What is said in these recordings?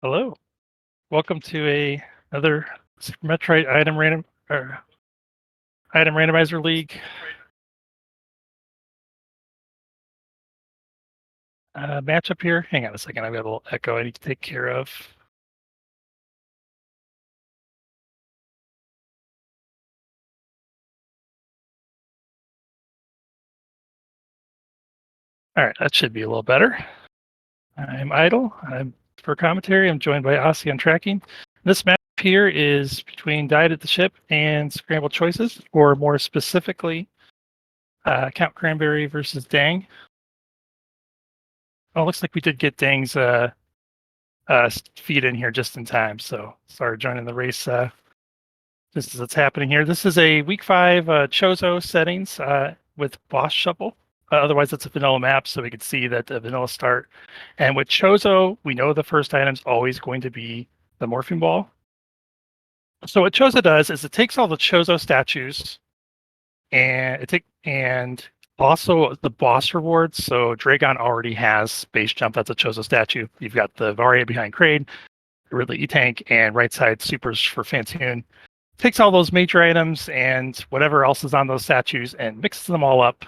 Hello. Welcome to another Super Metroid item randomizer league matchup here. Hang on a second. I've got a little echo I need to take care of. All right, that should be a little better. I'm Idle. For commentary. I'm joined by Aussie on tracking. This match here is between Died at the Ship and Scrambled Choices, or more specifically, Count Cranberry versus Dang. Oh, it looks like we did get Dang's feed in here just in time. So sorry, joining the race just as it's happening here. This is a week 5 Chozo settings with boss shuffle. Otherwise, it's a vanilla map, so we can see that the vanilla start. And with Chozo, we know the first item is always going to be the morphing ball. So what Chozo does is it takes all the Chozo statues and also the boss rewards. So Dragon already has Space Jump. That's a Chozo statue. You've got the Varia behind Kraid, Ridley E-Tank, and right side supers for Fantoon. Takes all those major items and whatever else is on those statues and mixes them all up.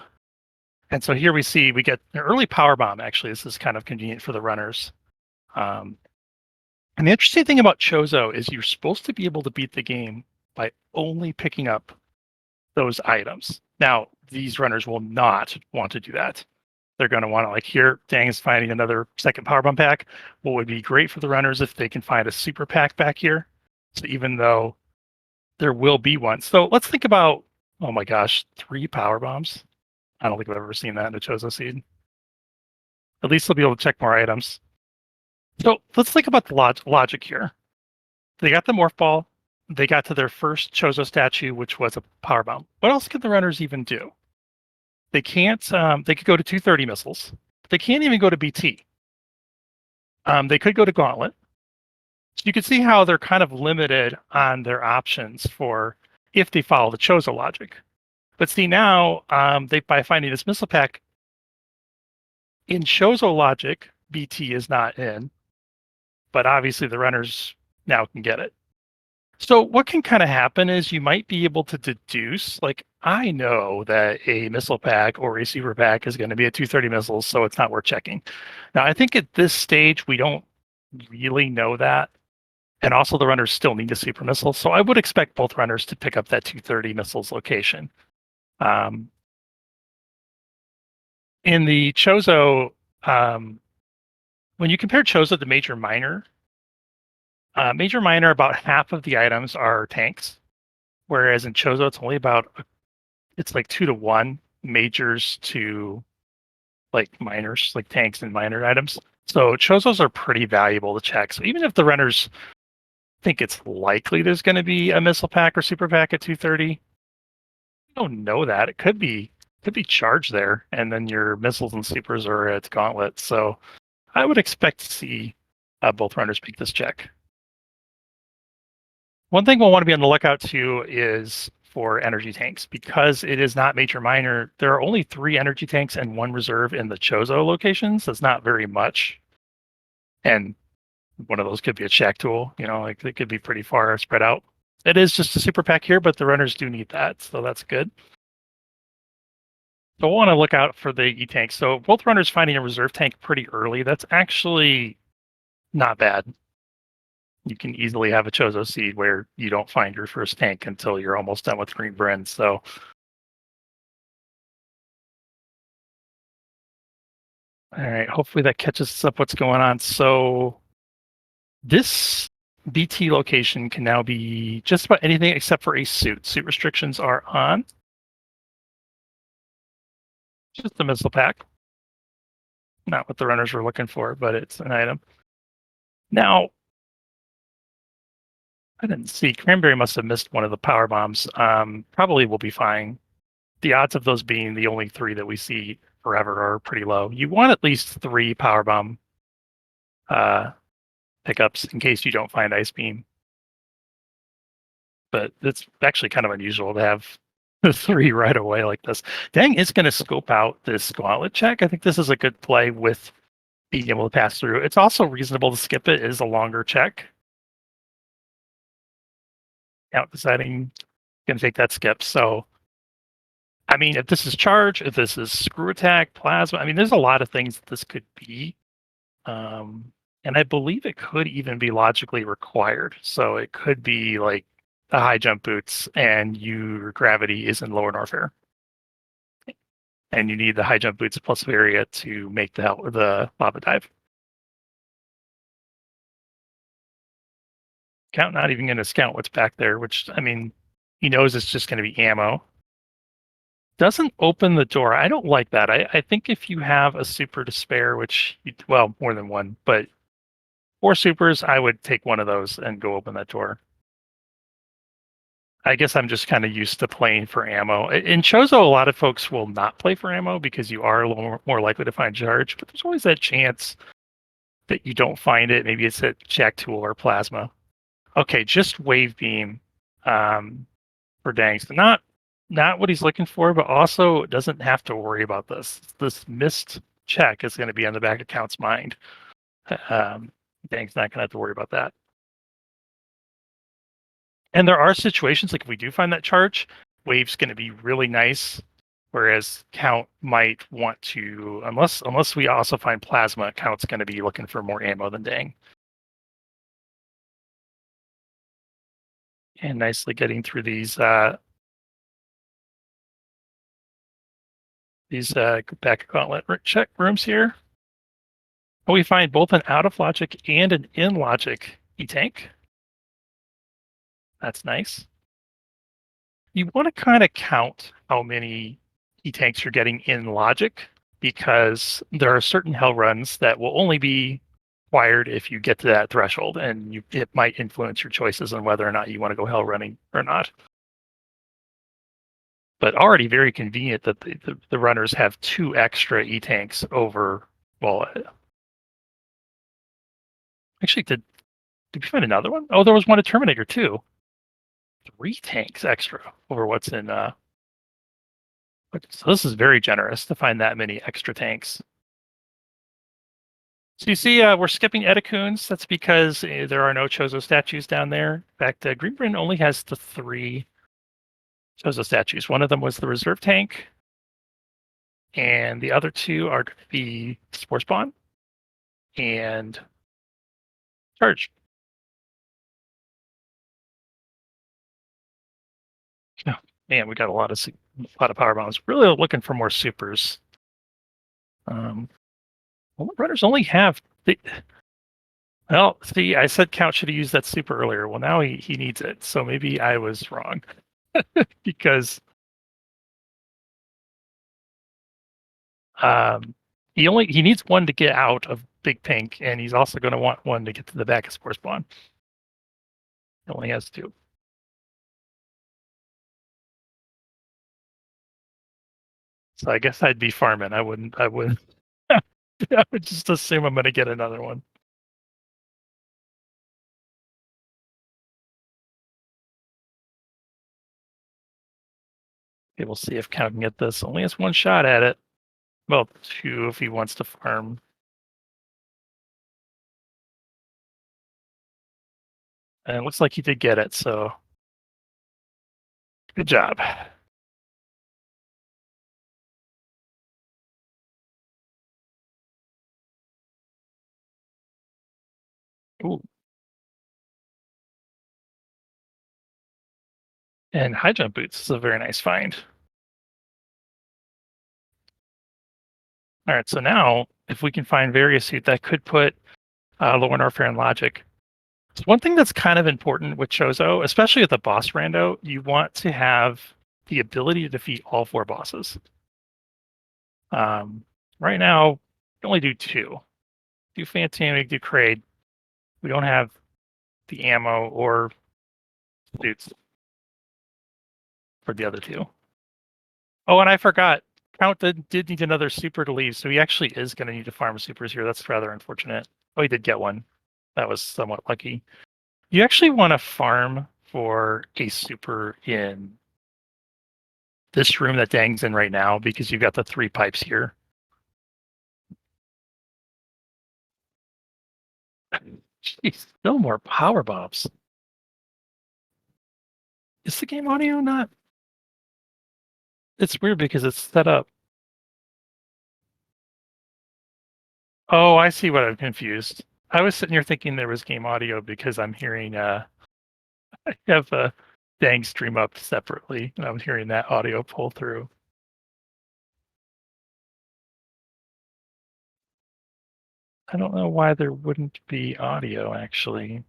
And so here we get an early power bomb. Actually, this is kind of convenient for the runners. And the interesting thing about Chozo is you're supposed to be able to beat the game by only picking up those items. Now, these runners will not want to do that. They're going to want to, like here, Dang is finding another second power bomb pack. What would be great for the runners if they can find a super pack back here. So even though there will be one. So let's think about, oh my gosh, 3 power bombs. I don't think I've ever seen that in a Chozo seed. At least they'll be able to check more items. So let's think about the logic here. They got the morph ball. They got to their first Chozo statue, which was a power bomb. What else can the runners even do? They can't. They could go to 230 missiles. They can't even go to BT. They could go to Gauntlet. So you can see how they're kind of limited on their options for if they follow the Chozo logic. But see now, by finding this missile pack in Chozo logic, BT is not in, but obviously the runners now can get it. So what can kind of happen is you might be able to deduce, like, I know that a missile pack or a super pack is going to be a 230 missiles, so it's not worth checking. Now, I think at this stage, we don't really know that. And also the runners still need a super missile. So I would expect both runners to pick up that 230 missiles location. In the Chozo, when you compare Chozo to Major Minor, about half of the items are tanks, whereas in Chozo it's only it's like 2 to 1 majors to like minors, like tanks and minor items. So Chozos are pretty valuable to check. So even if the runners think it's likely there's going to be a missile pack or super pack at 230, you don't know that. It could be charged there, and then your missiles and supers are at Gauntlet. So I would expect to see both runners make this check. One thing we'll want to be on the lookout to is for energy tanks. Because it is not major minor, there are only 3 energy tanks and 1 reserve in the Chozo locations. That's not very much. And one of those could be a check tool, like it could be pretty far spread out. It is just a super pack here, but the runners do need that, so that's good. So we'll want to look out for the E-tank. So both runners finding a reserve tank pretty early, that's actually not bad. You can easily have a Chozo seed where you don't find your first tank until you're almost done with Green Bryn. So all right, hopefully that catches us up what's going on. So this BT location can now be just about anything except for a suit. Suit restrictions are on. Just a missile pack. Not what the runners were looking for, but it's an item. Now, I didn't see. Cranberry must have missed one of the power bombs. Probably will be fine. The odds of those being the only 3 that we see forever are pretty low. You want at least 3 power bomb pickups in case you don't find Ice Beam. But it's actually kind of unusual to have 3 right away like this. Dang is going to scope out this Gauntlet check. I think this is a good play with being able to pass through. It's also reasonable to skip it. It is a longer check. Count deciding going to take that skip. So, I mean, if this is charge, if this is screw attack, plasma, I mean, there's a lot of things that this could be. And I believe it could even be logically required. So it could be like the high jump boots and your gravity is in lower Norfair. And you need the high jump boots plus Varia to make the lava dive. Count not even going to scout what's back there, which, I mean, he knows it's just going to be ammo. Doesn't open the door. I don't like that. I think if you have a super to spare, which, well, more than one, but 4 supers, I would take one of those and go open that door. I guess I'm just kind of used to playing for ammo. In Chozo, a lot of folks will not play for ammo because you are a little more likely to find charge, but there's always that chance that you don't find it. Maybe it's at Jack Tool or Plasma. Okay, just Wave Beam for Dang. So not what he's looking for, but also doesn't have to worry about this. This missed check is going to be on the back of Count's mind. Dang's not going to have to worry about that. And there are situations like if we do find that charge, Wave's going to be really nice, whereas Count might want to, unless we also find Plasma, Count's going to be looking for more ammo than Dang. And nicely getting through these back gauntlet check rooms here. We find both an out of logic and an in logic E-tank. That's nice. You want to kind of count how many E-tanks you're getting in logic because there are certain hell runs that will only be required if you get to that threshold, and it might influence your choices on whether or not you want to go hell running or not. But already very convenient that the runners have 2 extra E-tanks over, well, actually, did we find another one? Oh, there was one at Terminator too. 3 tanks extra over what's in. So this is very generous to find that many extra tanks. So you see, we're skipping Edacoons. That's because there are no Chozo statues down there. In fact, Greenbryn only has the 3 Chozo statues. One of them was the reserve tank, and the other 2 are going to be Spore Spawn and Charge. Oh, man, we got a lot of power bombs. Really looking for more supers. Well, the runners only have well, see, I said Count should have used that super earlier. Well, now he needs it. So maybe I was wrong because he needs one to get out of Big Pink, and he's also going to want one to get to the back of Spore Spawn. He only has 2. So I guess I'd be farming. I wouldn't. I would just assume I'm going to get another one. Okay, we'll see if Count can get this. Only has 1 shot at it. Well, 2 if he wants to farm. And it looks like he did get it, so good job. Ooh. And high jump boots is a very nice find. All right, so now if we can find various suit that could put lower Norfair in logic. So one thing that's kind of important with Chozo, especially at the boss rando, you want to have the ability to defeat all 4 bosses. Right now, we only do 2. Do Phantom, do Kraid. We don't have the ammo or suits for the other 2. Oh, and I forgot. Count did need another super to leave, so he actually is going to need to farm supers here. That's rather unfortunate. Oh, he did get one. That was somewhat lucky. You actually want to farm for a super in this room that Dang's in right now because you've got the 3 pipes here. Jeez, no more power bombs. Is the game audio not? It's weird because it's set up. Oh, I see what I'm confused. I was sitting here thinking there was game audio because I'm hearing I have a dang stream up separately and I'm hearing that audio pull through. I don't know why there wouldn't be audio actually.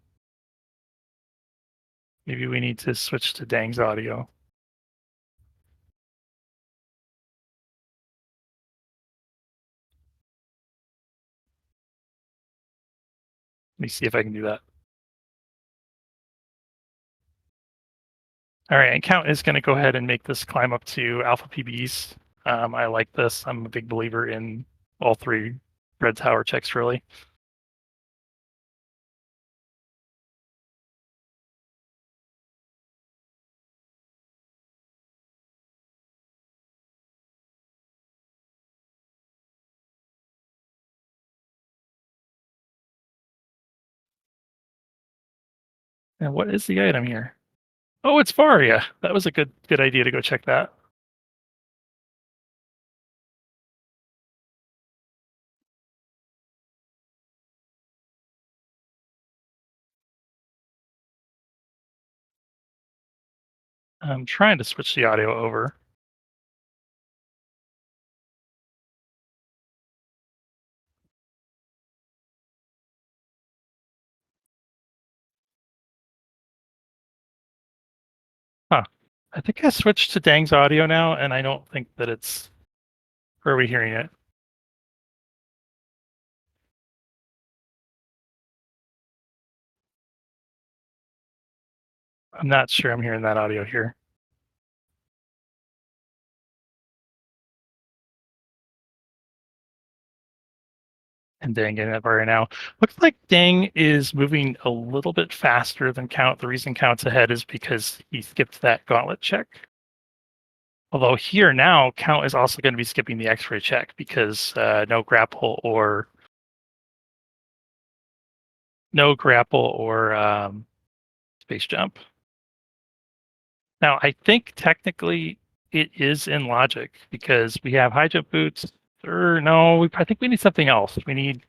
Maybe we need to switch to Dang's audio. Let me see if I can do that. All right, and Count is going to go ahead and make this climb up to Alpha PBs. I like this. I'm a big believer in all three Red Tower checks, really. And what is the item here? Oh, it's Varia. That was a good idea to go check that. I'm trying to switch the audio over. Huh. I think I switched to Dang's audio now, and I don't think that it's. Where are we hearing it? I'm not sure I'm hearing that audio here. And Dang getting that Varia now. Looks like Dang is moving a little bit faster than Count. The reason Count's ahead is because he skipped that gauntlet check. Although here now, Count is also going to be skipping the X-ray check because no grapple or space jump. Now, I think technically it is in logic because we have high jump boots. Or no, I think we need something else. We need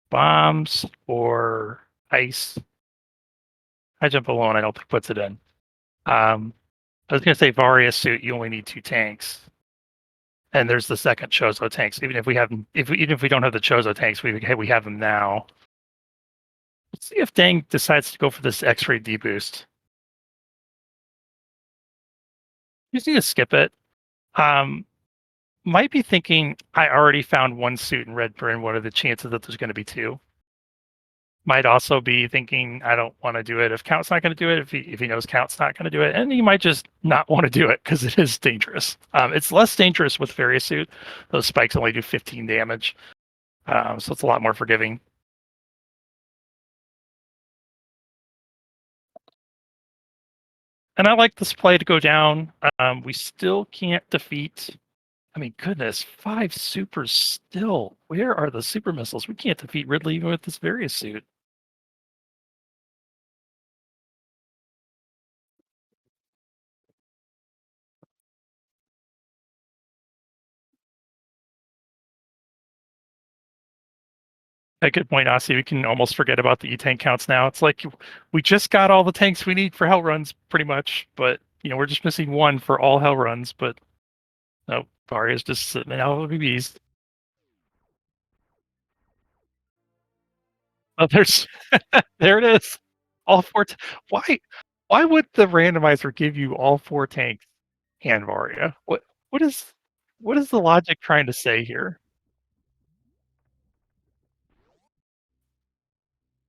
bombs or ice. High jump alone, I don't think puts it in. I was going to say Varia suit, you only need 2 tanks. And there's the second Chozo tanks. Even if we have them, even if we don't have the Chozo tanks, we have them now. Let's see if Dang decides to go for this X-ray deboost. You just need to skip it. Um, might be thinking I already found one suit in Redburn. What are the chances that there's going to be two? Might also be thinking I don't want to do it if Count's not going to do it. If he knows Count's not going to do it, and he might just not want to do it because it is dangerous. It's less dangerous with Various Suit. Those spikes only do 15 damage, so it's a lot more forgiving. And I like this play to go down. We still can't defeat. I mean, goodness, 5 supers still. Where are the super missiles? We can't defeat Ridley even with this Various Suit. A good point, Aussie. We can almost forget about the E-tank counts now. It's like we just got all the tanks we need for hell runs, pretty much. But we're just missing one for all hell runs. But no, Varia's just sitting in LVBs. Oh, there it is. All four. Why? Why would the randomizer give you all 4 tanks and Varia? What is what is the logic trying to say here?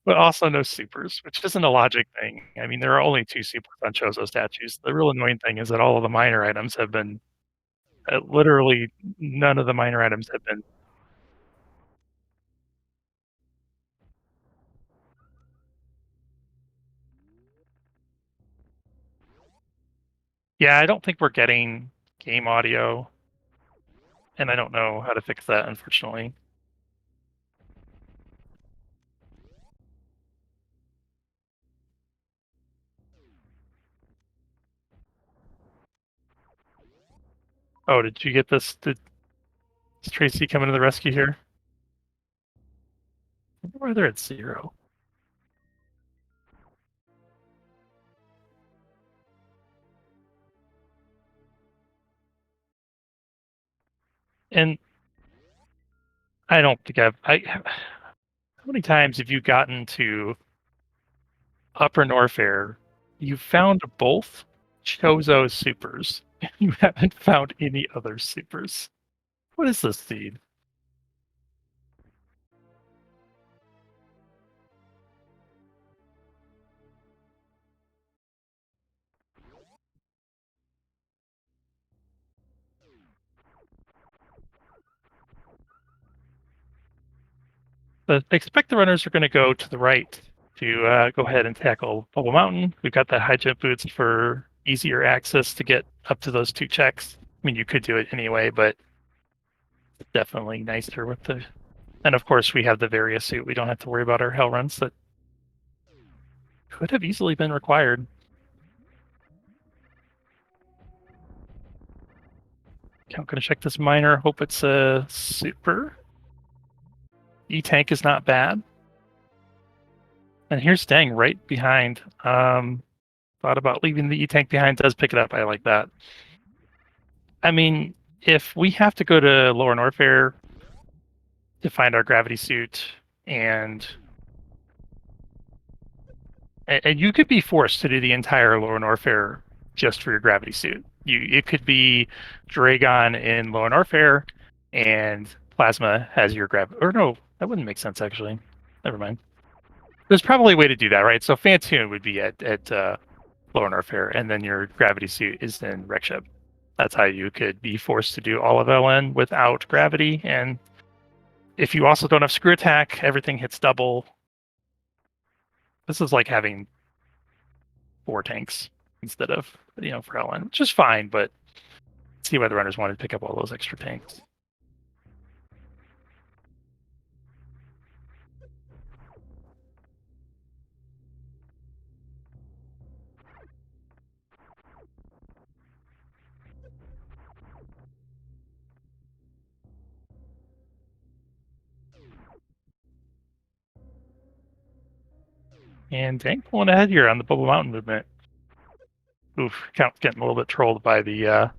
But also no supers, which isn't a logic thing. I mean, there are only 2 supers on Chozo statues. The real annoying thing is that all of the minor items have been literally none of the minor items have been. Yeah, I don't think we're getting game audio, and I don't know how to fix that, unfortunately. Oh, did you get this? Did is Tracy coming to the rescue here? I wonder why they're at 0. And I don't think how many times have you gotten to Upper Norfair? You found both Chozo supers. You haven't found any other supers. What is this seed? Expect the runners are going to go to the right to go ahead and tackle Bubble Mountain. We've got the high jump boots for easier access to get up to those 2 checks. I mean, you could do it anyway, but definitely nicer with the. And of course, we have the Varia suit. We don't have to worry about our hell runs that could have easily been required. I'm going to check this minor. Hope it's a super. E-tank is not bad. And here's Dang right behind. Thought about leaving the E-tank behind. Does pick it up. I like that. I mean, if we have to go to Lower Norfair to find our gravity suit, and you could be forced to do the entire Lower Norfair just for your gravity suit. It could be Dragon in Lower Norfair, and Plasma has your grav. Or no, that wouldn't make sense actually. Never mind. There's probably a way to do that, right? So Phantoon would be at Lower Norfair, and then your gravity suit is in Wreckship. That's how you could be forced to do all of LN without gravity. And if you also don't have screw attack, everything hits double. This is like having 4 tanks instead of, for LN, which is fine, but see why the runners wanted to pick up all those extra tanks. And tank pulling ahead here on the Bubble Mountain movement. Oof, Count getting a little bit trolled by the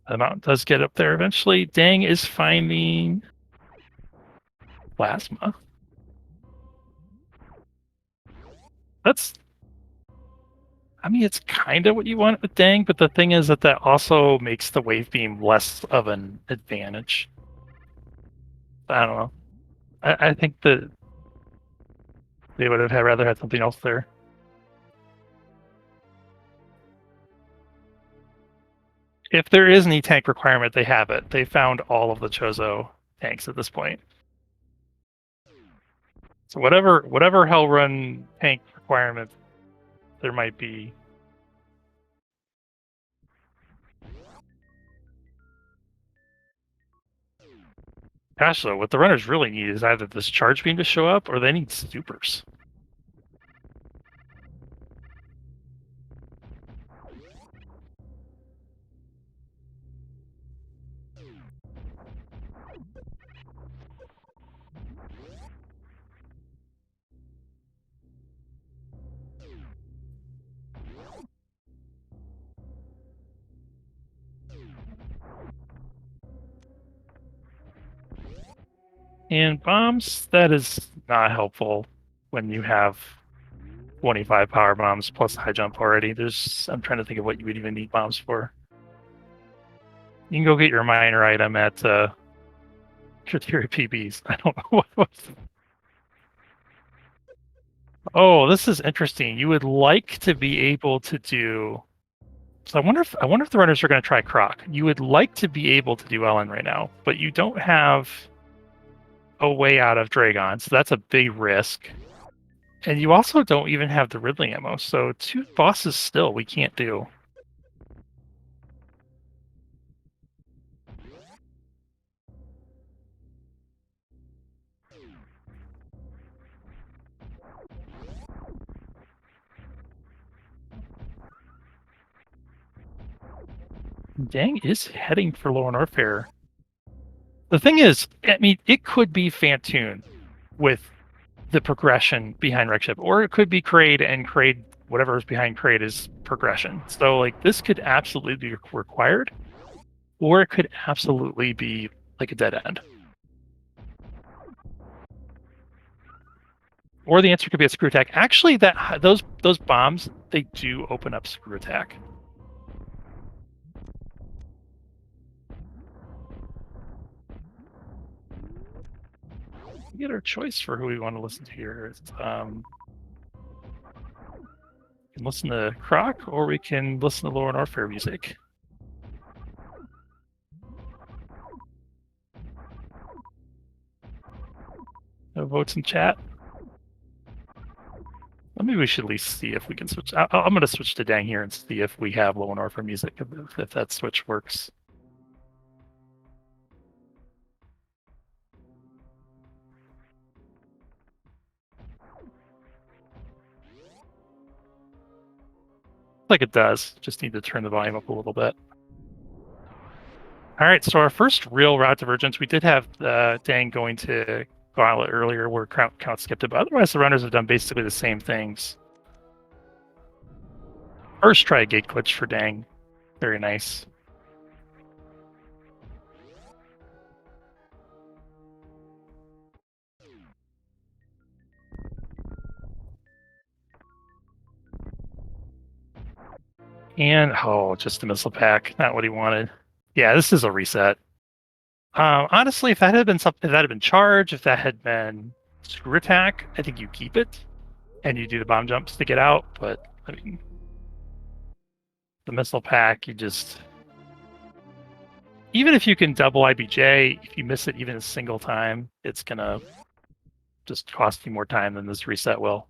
mountain does get up there eventually. Dang is finding Plasma. That's, I mean, it's kind of what you want with Dang, but the thing is that also makes the wave beam less of an advantage. I don't know. I think that they would have rather had something else there. If there is an E-tank requirement, they have it. They found all of the Chozo tanks at this point. So whatever Hell Run tank requirement there might be. Gosh, though, what the runners really need is either this charge beam to show up or they need supers. And bombs, that is not helpful when you have 25 power bombs plus high jump already. I'm trying to think of what you would even need bombs for. You can go get your minor item at Criteria PBs. I don't know what's. Oh, this is interesting. You would like to be able to do. So I wonder if the runners are going to try Croc. You would like to be able to do Ellen right now, but you don't have a way out of Dragon, so that's a big risk. And you also don't even have the Ridley ammo, so 2 bosses still we can't do. Dang is heading for Lower Norfair. The thing is, I mean, it could be Fantoon with the progression behind Rekship, or it could be Kraid, and Kraid, whatever is behind Kraid is progression. So, like, this could absolutely be required, or it could absolutely be like a dead end. Or the answer could be a screw attack. Actually, those bombs, they do open up screw attack. We get our choice for who we want to listen to here. We can listen to Croc, or we can listen to Lower Norfair music. No votes in chat. Well, maybe we should at least see if we can switch. I'm going to switch to Dang here and see if we have Lower Norfair music, if that switch works. Like it does. Just need to turn the volume up a little bit. All right, so our first real route divergence, we did have Dang going to Gauntlet earlier where count skipped it, but otherwise the runners have done basically the same things. First try gate glitch for Dang. Very nice. And, oh, just a missile pack. Not what he wanted. Yeah, this is a reset. Honestly, if that had been something, if that had been charge, if that had been screw attack, I think you keep it and you do the bomb jumps to get out. But I mean, the missile pack, you just, even if you can double IBJ, if you miss it even a single time, it's gonna just cost you more time than this reset will.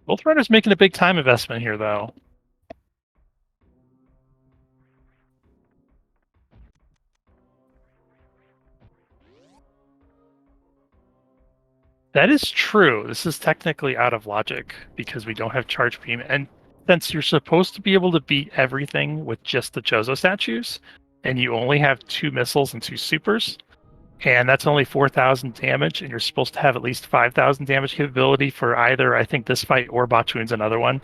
Both runners making a big time investment here, though. That is true. This is technically out of logic because we don't have charge beam, and since you're supposed to be able to beat everything with just the Chozo statues, and you only have 2 missiles and 2 supers, and that's only 4,000 damage, and you're supposed to have at least 5,000 damage capability for either, I think, this fight or Botchoon's another one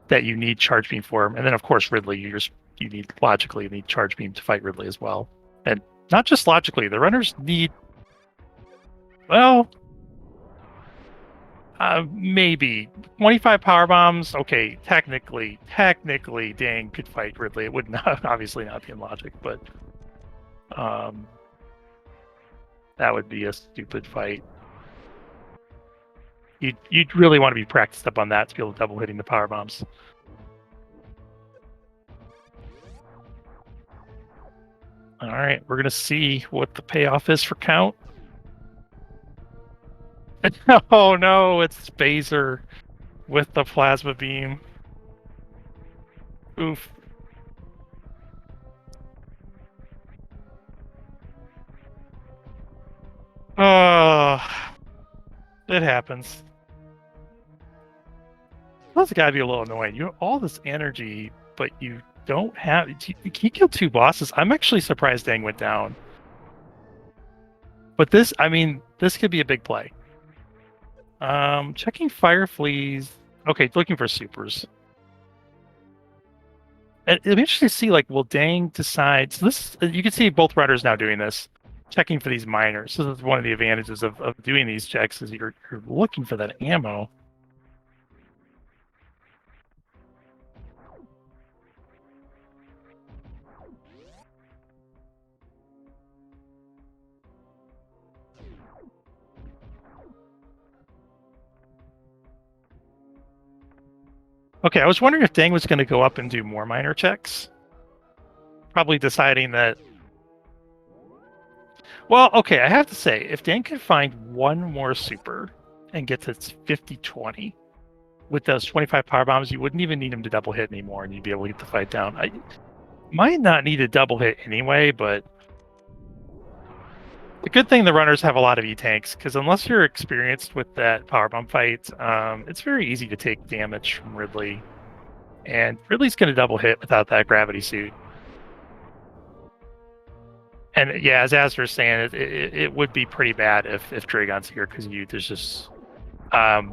that you need charge beam for. And then, of course, Ridley, you need charge beam to fight Ridley as well. And not just logically, the runners need, well, maybe 25 power bombs. Okay, technically, Dang could fight Ridley. It would not, obviously not be in logic, but that would be a stupid fight. You'd really want to be practiced up on that to be able to double hitting the power bombs. All right, we're gonna see what the payoff is for count. Oh no, it's Phaser with the plasma beam. Oof. Oh, it happens. That's gotta be a little annoying. You have all this energy, but you don't have. You can't kill 2 bosses. I'm actually surprised Dang went down. But this, I mean, this could be a big play. Checking Fire Fleas. Okay, looking for supers. It'll be interesting to see, like, will Dang decide? So this, you can see both runners now doing this, checking for these miners. So this is one of the advantages of doing these checks is you're looking for that ammo. Okay, I was wondering if Dang was going to go up and do more miner checks. Probably deciding that. Well, okay, I have to say, if Dang could find one more super and get to 50-20 with those 25 power bombs, you wouldn't even need him to double hit anymore, and you'd be able to get the fight down. I might not need a double hit anyway, but The good thing the runners have a lot of E-tanks, because unless you're experienced with that power bomb fight, it's very easy to take damage from Ridley. And Ridley's going to double hit without that gravity suit. And yeah, as Azra's saying, it would be pretty bad if Dragon's here, because there's just I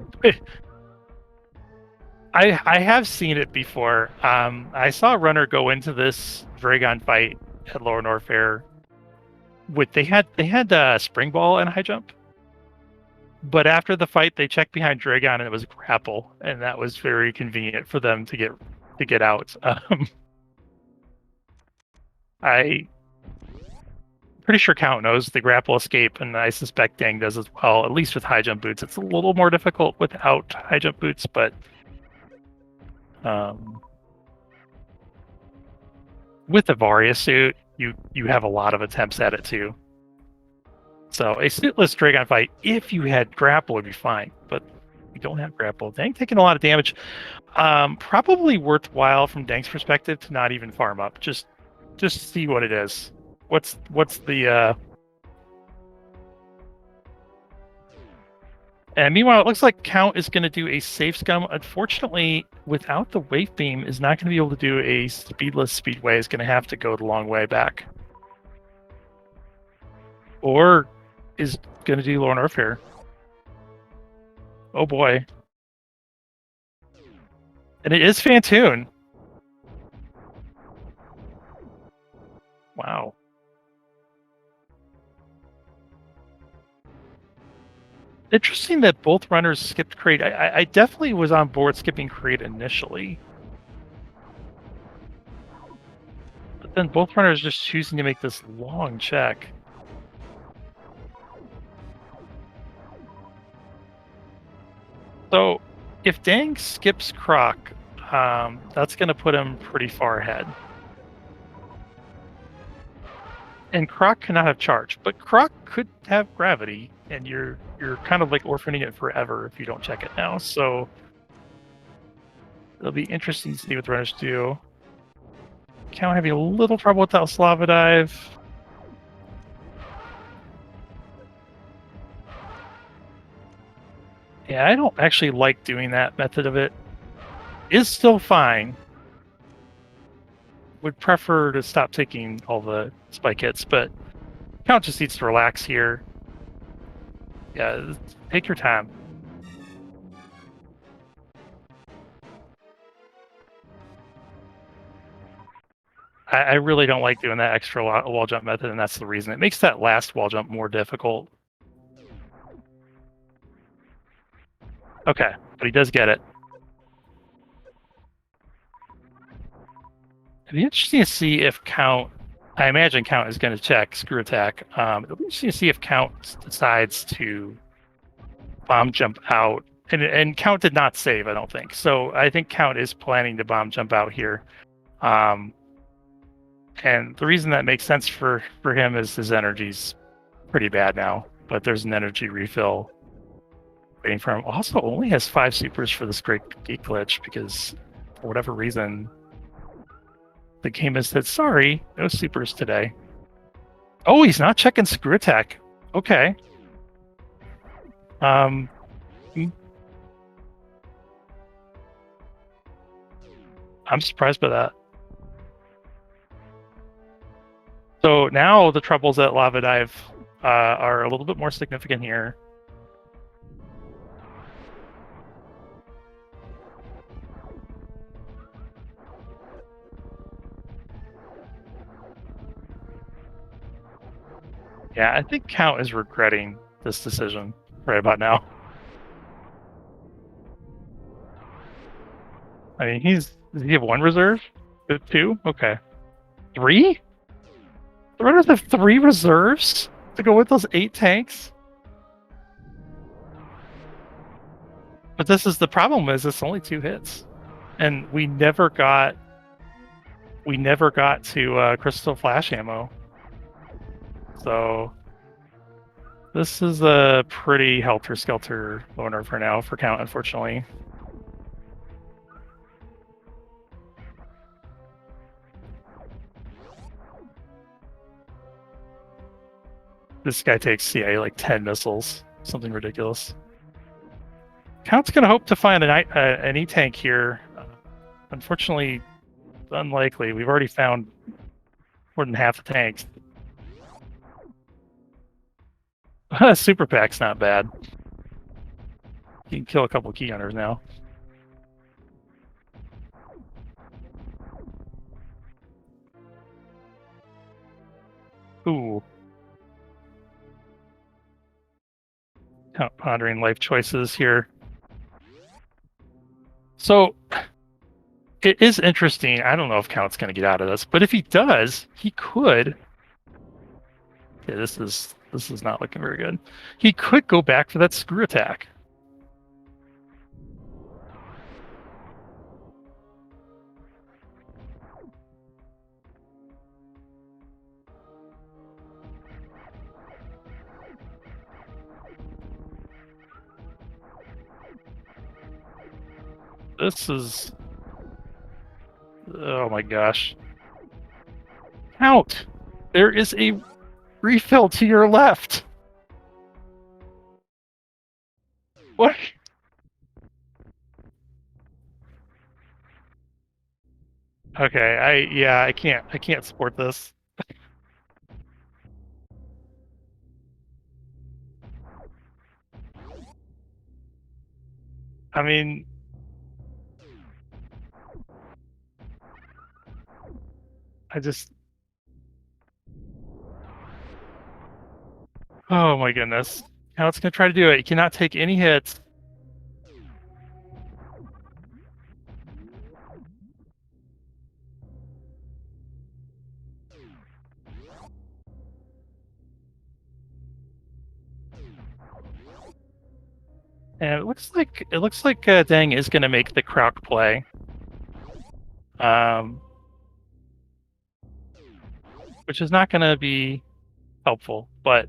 have seen it before. I saw a runner go into this Dragon fight at Lower Norfair with they had spring ball and high jump, but after the fight they checked behind Dragon and it was grapple, and that was very convenient for them to get out. I pretty sure Count knows the grapple escape, and I suspect Dang does as well. At least with high jump boots, it's a little more difficult without high jump boots, but with the Varia suit, you have a lot of attempts at it too. So a suitless Dragon fight, if you had grapple, would be fine, but you don't have grapple. Dang taking a lot of damage. Probably worthwhile from Dang's perspective to not even farm up. Just see what it is. What's the And meanwhile, it looks like Count is going to do a safe scum. Unfortunately, without the wave beam, is not going to be able to do a speedless speedway. Is going to have to go the long way back, or is going to do Lower Norfair. Oh boy! And it is Fantoon. Wow. Interesting that both runners skipped crate. I definitely was on board skipping crate initially. But then both runners just choosing to make this long check. So if Dang skips Croc, that's going to put him pretty far ahead. And Croc cannot have charge, but Croc could have gravity, and you're kind of like orphaning it forever if you don't check it now. So it'll be interesting to see what the runners do. Count having a little trouble with that Slava dive. Yeah, I don't actually like doing that method of it. Is still fine. Would prefer to stop taking all the spike hits, but Count just needs to relax here. Yeah, take your time. I really don't like doing that extra wall jump method, and that's the reason. It makes that last wall jump more difficult. Okay, but he does get it. It'd be interesting to see if Count. I imagine Count is going to check screw attack. It'll be interesting to see if Count decides to bomb jump out. And Count did not save, I don't think. So I think Count is planning to bomb jump out here. And the reason that makes sense for him is his energy's pretty bad now. But there's an energy refill waiting for him. Also, only has 5 supers for this great geek glitch because for whatever reason, the game has said, sorry, no supers today. Oh, he's not checking screw attack. Okay. I'm surprised by that. So now the troubles at Lava Dive are a little bit more significant here. Yeah, I think Count is regretting this decision right about now. I mean, does he have 1 reserve? 2? Okay. 3? The runners have 3 reserves to go with those 8 tanks? But this is the problem, is it's only 2 hits. And we never got to crystal flash ammo. So this is a pretty helter-skelter loner for now for Count, unfortunately. This guy takes, yeah, like 10 missiles. Something ridiculous. Count's going to hope to find an E-tank here. Unfortunately, unlikely. We've already found more than half the tanks. Super Pack's not bad. You can kill a couple key hunters now. Ooh. Pondering life choices here. So it is interesting. I don't know if Count's going to get out of this, but if he does, he could. Yeah, this is not looking very good. He could go back for that screw attack. This is... Oh my gosh. Count! There is a refill to your left! What? Okay, I can't support this. I mean... I just... Oh my goodness. Now it's gonna try to do it. You cannot take any hits. And it looks like Dang is gonna make the Croc play. Which is not gonna be helpful, but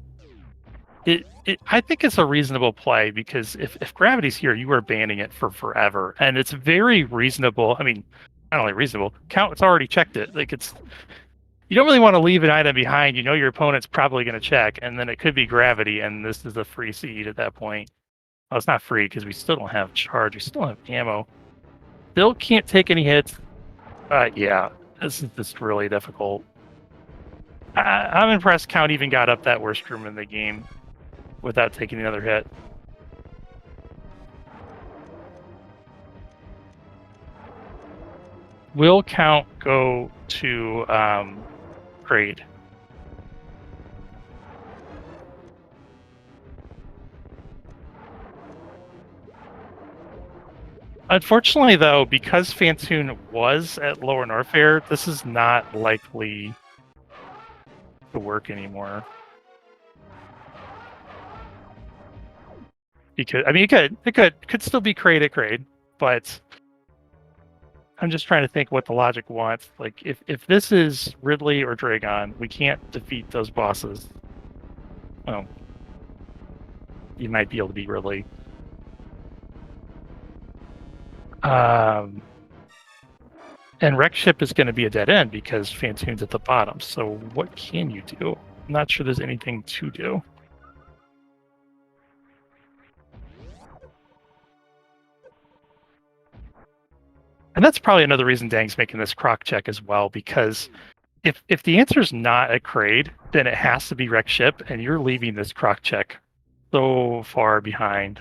I think it's a reasonable play because if gravity's here, you are banning it for forever, and it's very reasonable. I mean, not only reasonable, Count's already checked it. Like you don't really want to leave an item behind. You know your opponent's probably going to check, and then it could be gravity, and this is a free seed at that point. Oh, it's not free because we still don't have charge. We still don't have ammo. Still can't take any hits. Yeah, this is just really difficult. I'm impressed Count even got up that worst room in the game without taking another hit. Will Count go to Kraid? Unfortunately, though, because Fantoon was at Lower Norfair, this is not likely to work anymore. Because I mean, it could still be Kraid at Kraid, but I'm just trying to think what the logic wants. Like, if this is Ridley or Dragon, we can't defeat those bosses. Well, you might be able to beat Ridley. And Wreck Ship is going to be a dead end because Fantoon's at the bottom. So what can you do? I'm not sure there's anything to do. And that's probably another reason Dang's making this Croc check as well, because if the answer is not a Kraid, then it has to be Wreck Ship, and you're leaving this Croc check so far behind,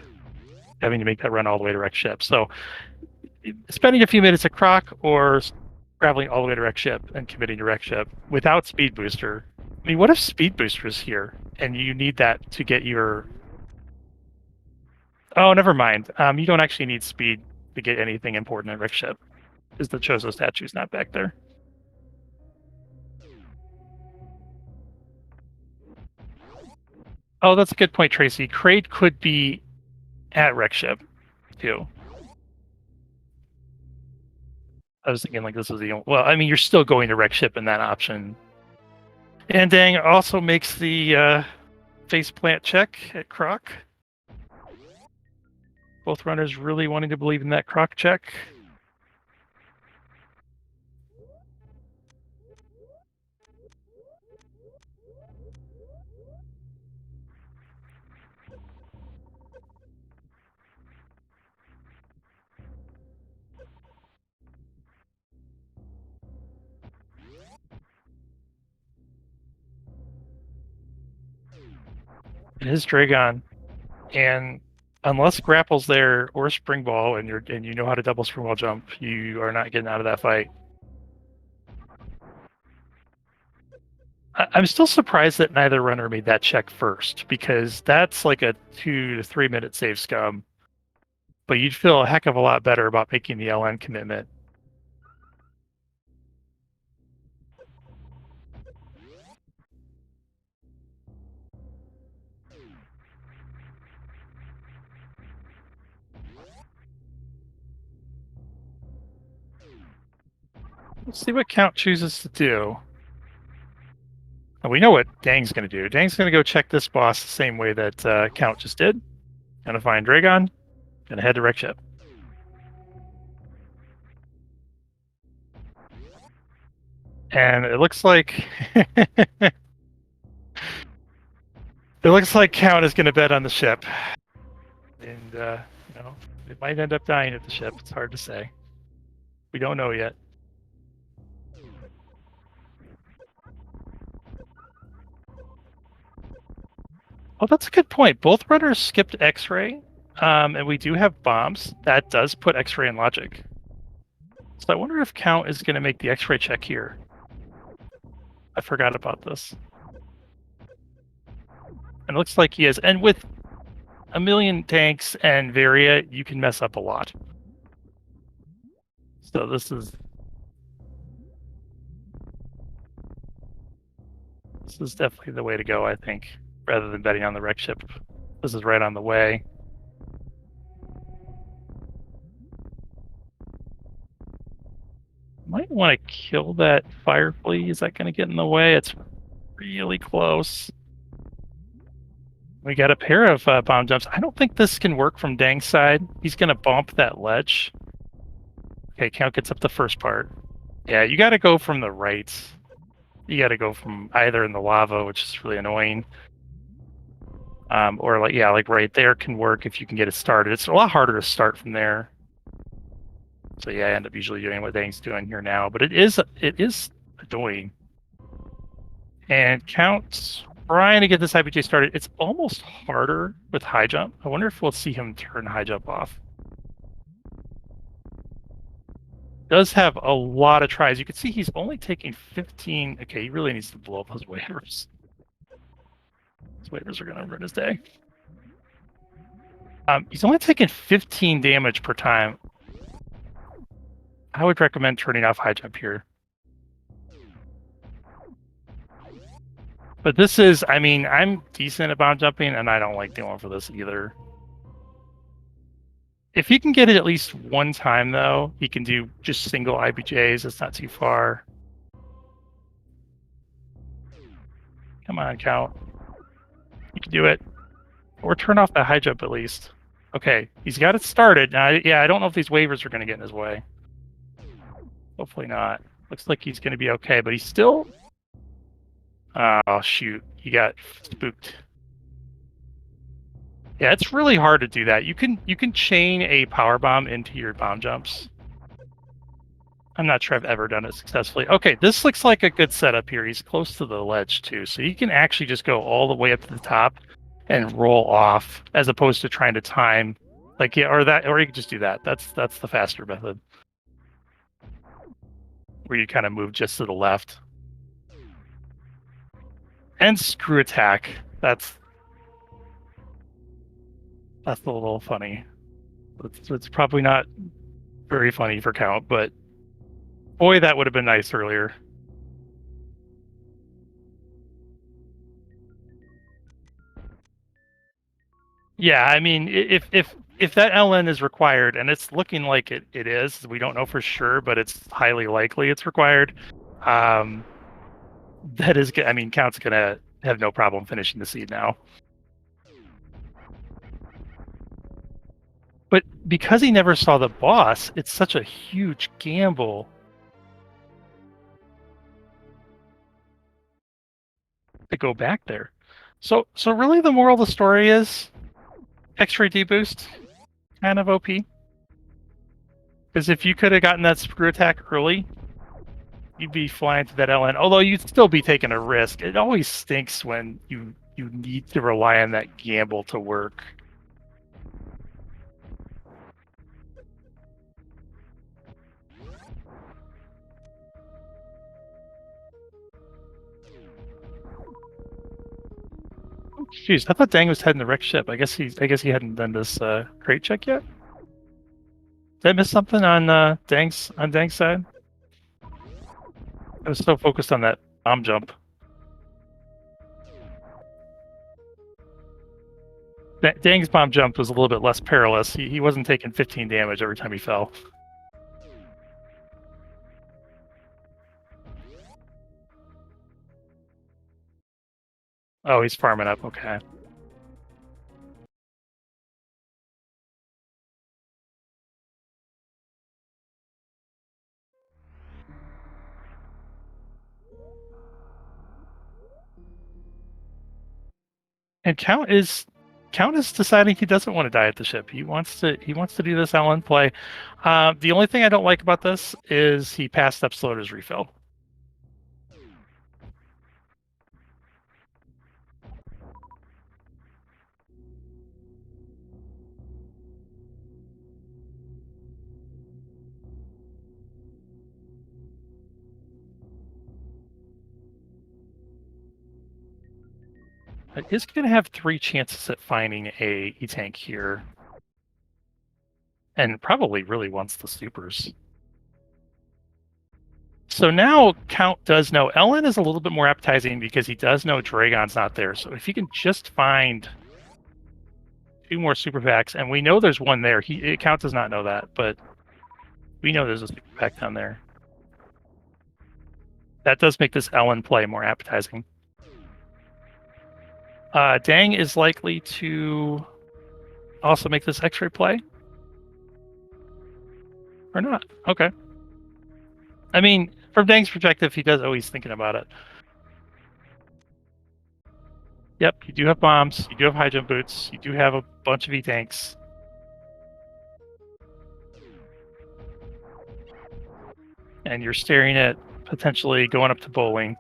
having to make that run all the way to Wreck Ship. So spending a few minutes at Croc or traveling all the way to Wreck Ship and committing to Wreck Ship without Speed Booster. I mean, what if Speed Booster is here and you need that to get your... Oh, never mind. You don't actually need speed to get anything important at Wreck Ship, because the Chozo statue's not back there. Oh, that's a good point, Tracy. Kraid could be at Wreck Ship, too. I was thinking like this was the only... Well, I mean, you're still going to Wreck Ship in that option. And Dang also makes the faceplant check at Croc. Both runners really wanting to believe in that Croc check. It is Dragon, and unless grapple's there or spring ball, and you know how to double spring ball jump, you are not getting out of that fight. I'm still surprised that neither runner made that check first, because that's like a 2 to 3 minute save scum. But you'd feel a heck of a lot better about making the LN commitment. Let's see what Count chooses to do. And we know what Dang's going to do. Dang's going to go check this boss the same way that Count just did. Going to find Dragon. Going to head to Wreck Ship. And it looks like it looks like Count is going to bet on the ship, and it might end up dying at the ship. It's hard to say. We don't know yet. Oh, that's a good point. Both runners skipped X-ray, and we do have bombs. That does put X-ray in logic. So I wonder if Count is going to make the X-ray check here. I forgot about this. And it looks like he is. And with a million tanks and Varia, you can mess up a lot. So this is definitely the way to go, I think, rather than betting on the wreck ship. This is right on the way. Might want to kill that fire flea. Is that going to get in the way? It's really close. We got a pair of bomb jumps. I don't think this can work from Dang's side. He's going to bump that ledge. Okay, Count gets up the first part. Yeah, you got to go from the right. You got to go from either in the lava, which is really annoying. Or like right there can work if you can get it started. It's a lot harder to start from there. So yeah, I end up usually doing what Dang's doing here now, but it is annoying. And Count's trying to get this IPJ started. It's almost harder with high jump. I wonder if we'll see him turn high jump off. Does have a lot of tries. You can see he's only taking 15. Okay, he really needs to blow up those waivers. Those waivers are going to ruin his day. He's only taking 15 damage per time. I would recommend turning off high jump here. But this is, I mean, I'm decent at bomb jumping, and I don't like going for this either. If he can get it at least one time, though, he can do just single IBJs. It's not too far. Come on, Count. You can do it. Or turn off that high jump at least. Okay, he's got it started. Now, yeah, I don't know if these waivers are going to get in his way. Hopefully not. Looks like he's going to be okay, but he's still... Oh, shoot. He got spooked. Yeah, it's really hard to do that. You can chain a power bomb into your bomb jumps. I'm not sure I've ever done it successfully. Okay, this looks like a good setup here. He's close to the ledge, too. So you can actually just go all the way up to the top and roll off, as opposed to trying to time. Like, yeah, or you can just do that. That's the faster method. Where you kind of move just to the left. And screw attack. That's a little funny. It's probably not very funny for Count, but boy, that would have been nice earlier. Yeah, I mean, if that LN is required, and it's looking like it is, we don't know for sure, but it's highly likely it's required. That is, I mean, Count's gonna have no problem finishing the seed now. But because he never saw the boss, it's such a huge gamble. To go back there. So really the moral of the story is X-ray deboost, kind of OP. Because if you could have gotten that screw attack early, you'd be flying to that LN. Although you'd still be taking a risk. It always stinks when you you need to rely on that gamble to work. Jeez, I thought Dang was heading the wrecked ship. I guess he hadn't done this crate check yet. Did I miss something on Dang's side? I was so focused on that bomb jump. Dang's bomb jump was a little bit less perilous. He wasn't taking 15 damage every time he fell. Oh, he's farming up. Okay. And Count is deciding he doesn't want to die at the ship. He wants to do this Allen play. The only thing I don't like about this is he passed up Slaughter's refill. It is going to have 3 chances at finding a E-Tank here. And probably really wants the supers. So now Count does know. Ellen is a little bit more appetizing because he does know Dragon's not there. So if he can just find 2 more super packs, and we know there's one there. Count does not know that, but we know there's a super pack down there. That does make this Ellen play more appetizing. Dang is likely to also make this X-ray play. Or not. Okay. I mean, from Dang's perspective, he does always thinking about it. Yep, you do have bombs, you do have high jump boots, you do have a bunch of E-Tanks. And you're staring at potentially going up to bowling.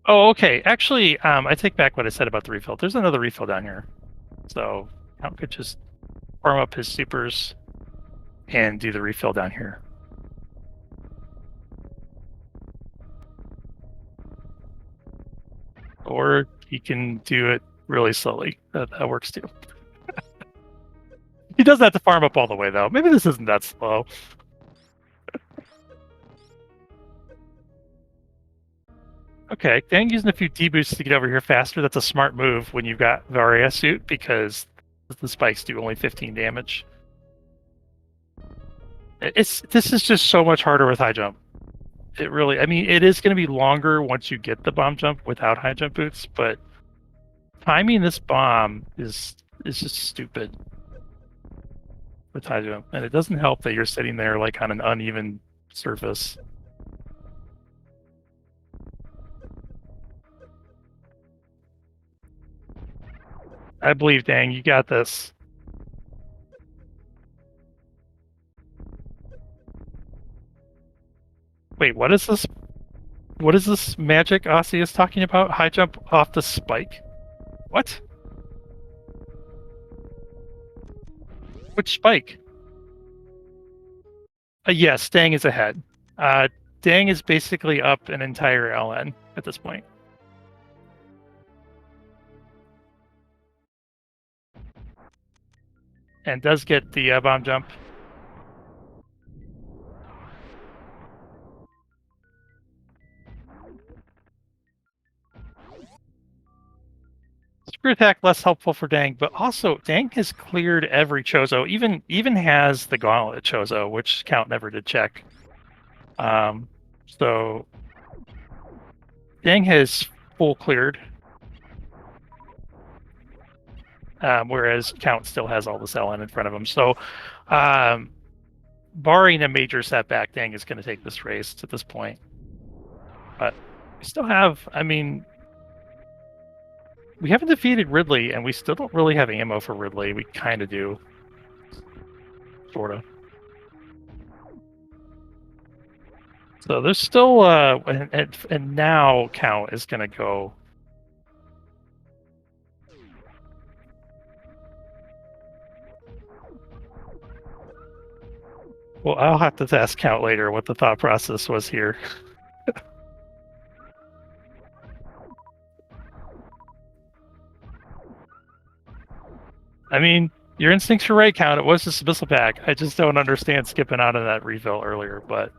Oh, okay. Actually, I take back what I said about the refill. There's another refill down here. So Count could just farm up his supers and do the refill down here. Or he can do it really slowly. That works too. He doesn't have to farm up all the way, though. Maybe this isn't that slow. Okay, Dang using a few D-boosts to get over here faster. That's a smart move when you've got Varia suit, because the spikes do only 15 damage. This is just so much harder with high jump. It really, I mean, it is going to be longer once you get the bomb jump without high jump boots, but timing this bomb is just stupid with high jump, and it doesn't help that you're sitting there like on an uneven surface. I believe, Dang, you got this. Wait, what is this? What is this magic Aussie is talking about? High jump off the spike? What? Which spike? Yes, Dang is ahead. Dang is basically up an entire LN at this point. And does get the bomb jump. Screw attack less helpful for Dang, but also Dang has cleared every Chozo, even has the Gauntlet Chozo, which Count never did check. So Dang has full cleared, whereas Count still has all this LN in front of him. So, barring a major setback, Dang is going to take this race at this point. But we still have, I mean, we haven't defeated Ridley, and we still don't really have ammo for Ridley. We kind of do. Sort of. So there's still and now count is gonna go. Well, I'll have to ask count later what the thought process was here. I mean, your instincts were right, count. It was just a missile pack. I just don't understand skipping out of that refill earlier, but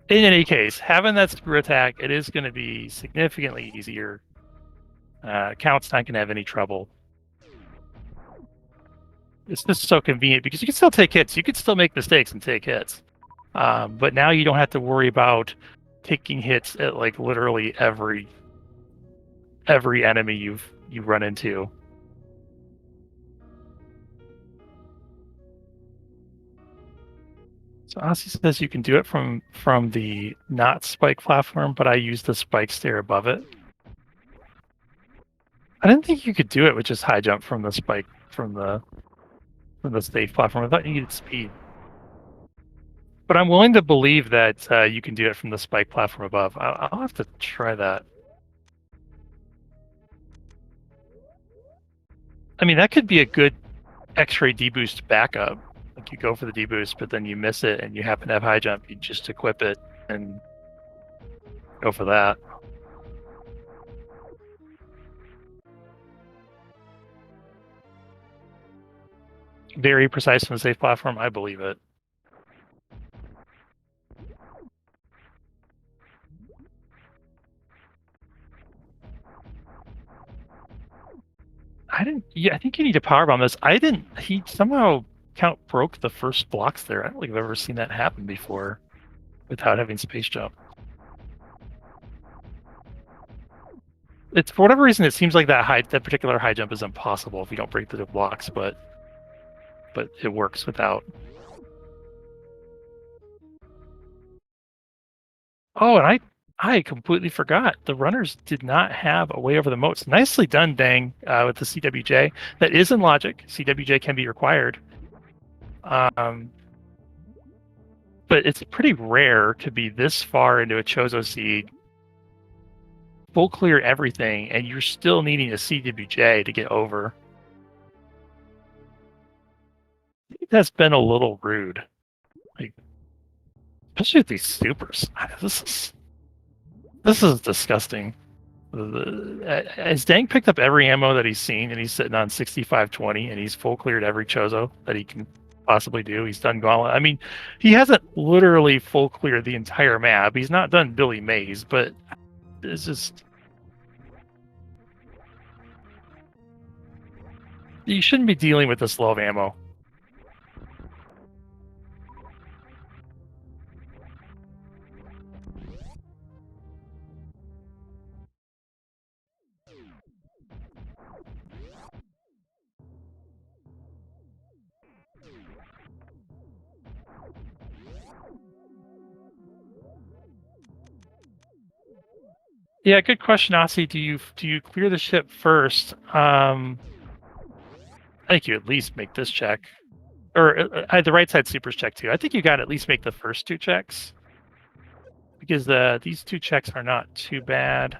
in any case, having that screw attack, it is going to be significantly easier. Count's not going to have any trouble. It's just so convenient because you can still take hits. You can still make mistakes and take hits. But now you don't have to worry about taking hits at like literally every enemy you run into. So Aussie says you can do it from the not spike platform, but I use the spike stair above it. I didn't think you could do it with just high jump from the spike from the safe platform. I thought you needed speed. But I'm willing to believe that you can do it from the spike platform above. I'll have to try that. I mean, that could be a good X-ray deboost backup. Like you go for the deboost, but then you miss it, and you happen to have high jump. You just equip it and go for that. Very precise from the safe platform. I believe it. I think you need to powerbomb this. He somehow count broke the first blocks there. I don't think I've ever seen that happen before without having space jump. It's for whatever reason it seems like that particular high jump is impossible if you don't break the blocks, but it works without. Oh, and I completely forgot. The runners did not have a way over the moats. Nicely done, Dang, with the CWJ. That is in logic. CWJ can be required. But it's pretty rare to be this far into a Chozo seed, full clear everything, and you're still needing a CWJ to get over. I think that's been a little rude. Like, especially with these supers. This is disgusting. As Dang picked up every ammo that he's seen, and he's sitting on 6520, and he's full cleared every Chozo that he can possibly do. He's done Gauntlet. I mean, he hasn't literally full cleared the entire map. He's not done Billy Mays, but it's just... You shouldn't be dealing with this low of ammo. Yeah, good question, Aussie. Do you clear the ship first? I think you at least make this check, or the right side supers check too. I think you got to at least make the first two checks because these two checks are not too bad.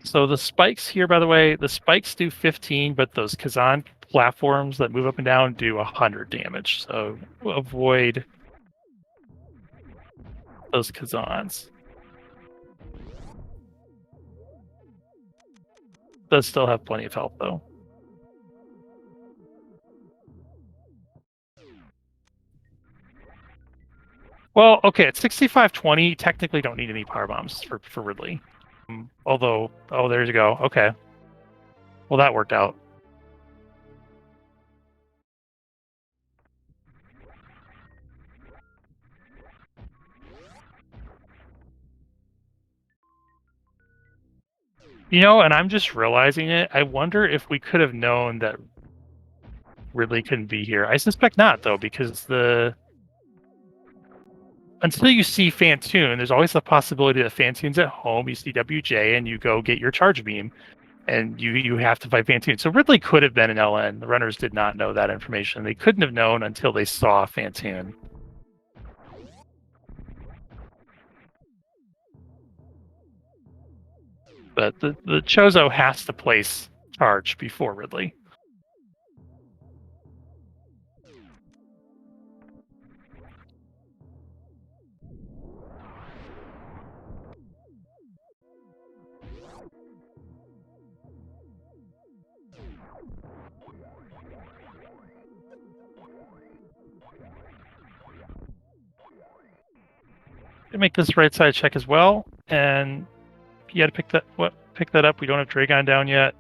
So the spikes here, by the way, the spikes do 15, but those Kazan platforms that move up and down do 100 damage. So avoid those Kazans. Does still have plenty of health though. Well, okay, at 6520, technically don't need any power bombs for Ridley. Although, oh, there you go. Okay. Well, that worked out. You know, and I'm just realizing it. I wonder if we could have known that Ridley couldn't be here. I suspect not, though, because until you see Fantoon, there's always the possibility that Fantoon's at home, you see WJ, and you go get your charge beam. and you have to fight Fantoon. So Ridley could have been an LN. The runners did not know that information. They couldn't have known until they saw Fantoon. But the Chozo has to place charge before Ridley. Make this right side check as well, and you got to pick that up. We don't have Dragon down yet.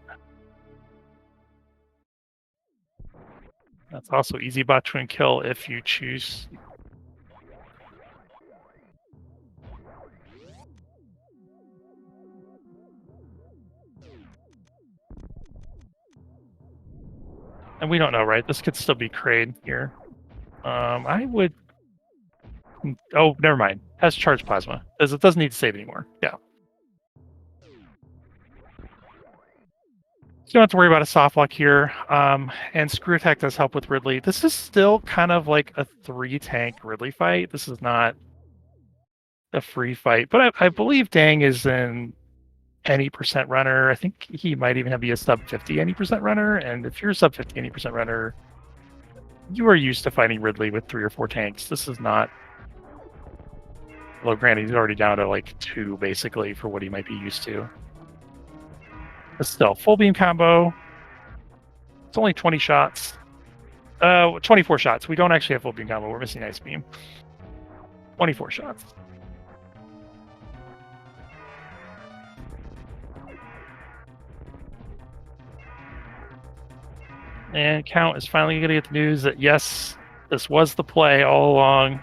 That's also easy bot twin kill if you choose. And we don't know, right? This could still be Kraid here. I would. Oh, never mind. Has charge plasma. It doesn't need to save anymore. Yeah. So you don't have to worry about a soft lock here. And Screw Attack does help with Ridley. This is still kind of like a 3-tank Ridley fight. This is not a free fight. But I believe Dang is an any percent runner. I think he might even be a sub 50 any percent runner. And if you're a sub 50 any percent runner, you are used to fighting Ridley with 3 or 4 tanks. This is not. Well, granted, he's already down to like 2 basically for what he might be used to. But still, full beam combo. It's only 20 shots. 24 shots. We don't actually have full beam combo. We're missing ice beam. 24 shots. And Count is finally going to get the news that yes, this was the play all along.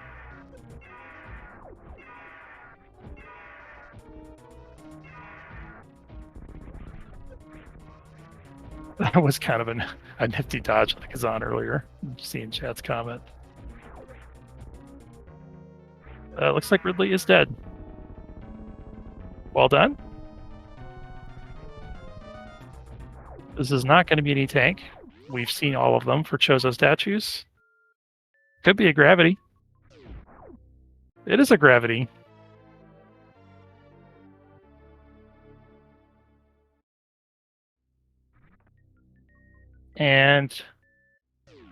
That was kind of a nifty dodge like Kazan earlier. Seeing chat's comment. Looks like Ridley is dead. Well done. This is not going to be any tank. We've seen all of them for Chozo statues. Could be a gravity. It is a gravity. And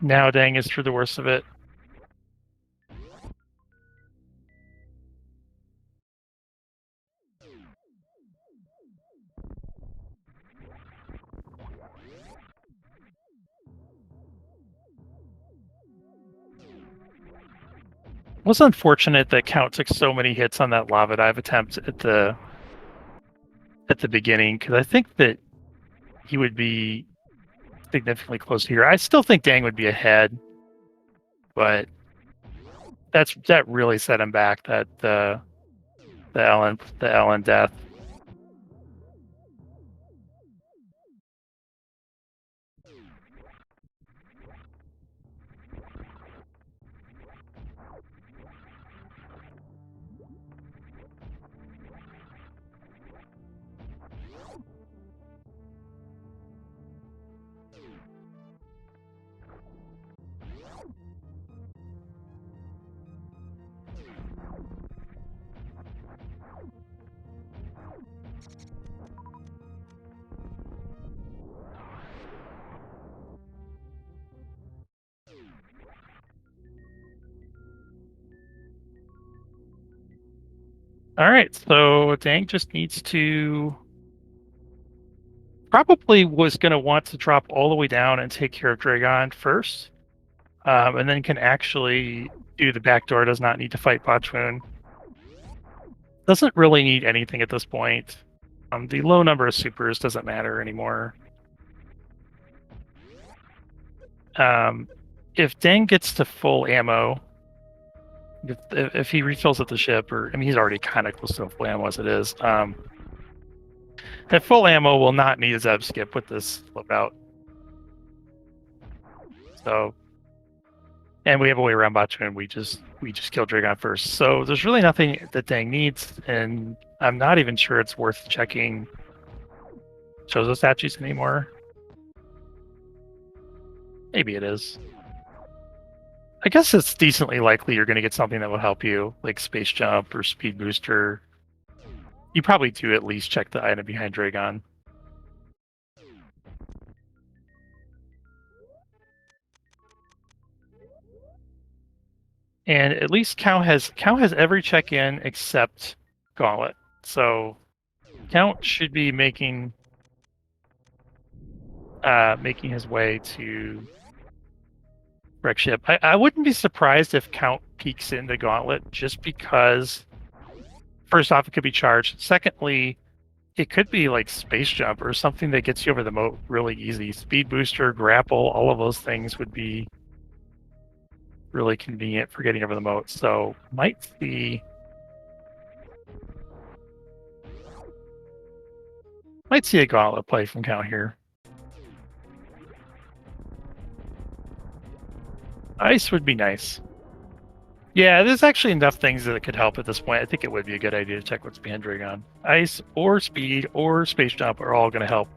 now Dang is through the worst of it. It was unfortunate that Count took so many hits on that lava dive attempt at the beginning, because I think that he would be significantly close here. I still think Dang would be ahead, but that really set him back. That the Ellen death. All right, so Dang just needs to. Probably was going to want to drop all the way down and take care of Dragon first, and then can actually do the backdoor. Does not need to fight Botchwoon. Doesn't really need anything at this point. The low number of supers doesn't matter anymore. If Dang gets to full ammo, if he refills at the ship, or I mean, he's already kind of close to full ammo as it is. At full ammo, will not need a Zeb skip with this loadout. So, and we have a way around Botchman. We just kill Dragon first. So there's really nothing that Dang needs, and I'm not even sure it's worth checking Chozo statues anymore. Maybe it is. I guess it's decently likely you're going to get something that will help you, like Space Jump or Speed Booster. You probably do at least check the item behind Dragon. And at least Cow has every check-in except Gauntlet. So Count should be making his way to wreck ship. I wouldn't be surprised if Count peeks into Gauntlet just because first off, it could be charged. Secondly, it could be like Space Jump or something that gets you over the moat really easy. Speed Booster, Grapple, all of those things would be really convenient for getting over the moat. So might see a Gauntlet play from Count here. Ice would be nice. Yeah, there's actually enough things that could help at this point. I think it would be a good idea to check what's behind Dragon. Ice or Speed or Space Jump are all going to help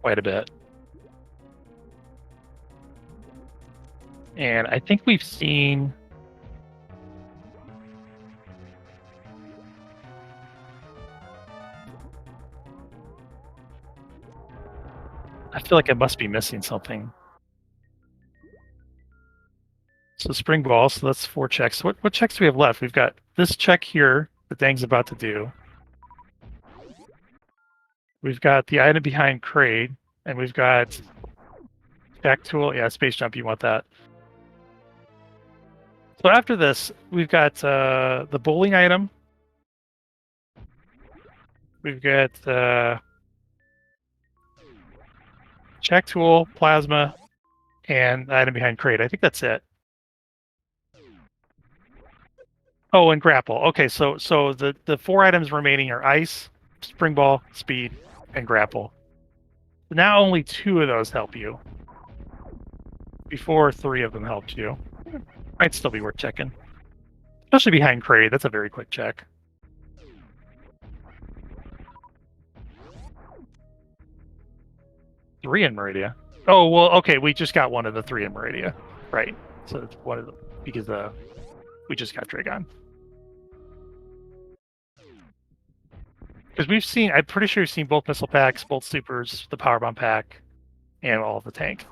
quite a bit. And I think we've seen... I feel like I must be missing something. So Spring Ball, so that's 4 checks. What checks do we have left? We've got this check here that Dang's about to do. We've got the item behind Kraid, and we've got Back Tool. Yeah, Space Jump, you want that. So after this, we've got the bowling item. We've got Check Tool, Plasma, and the item behind Kraid. I think that's it. Oh, and Grapple. Okay, so the 4 items remaining are Ice, Spring Ball, Speed, and Grapple. Now only 2 of those help you. Before 3 of them helped you. Might still be worth checking. Especially behind Kraid, that's a very quick check. Three in Meridia. Oh, well, okay, we just got one of the 3 in Meridia. Right. So it's one of the... Because we just got Dragon. Because we've seen... I'm pretty sure we've seen both missile packs, both supers, the power bomb pack, and all of the tank.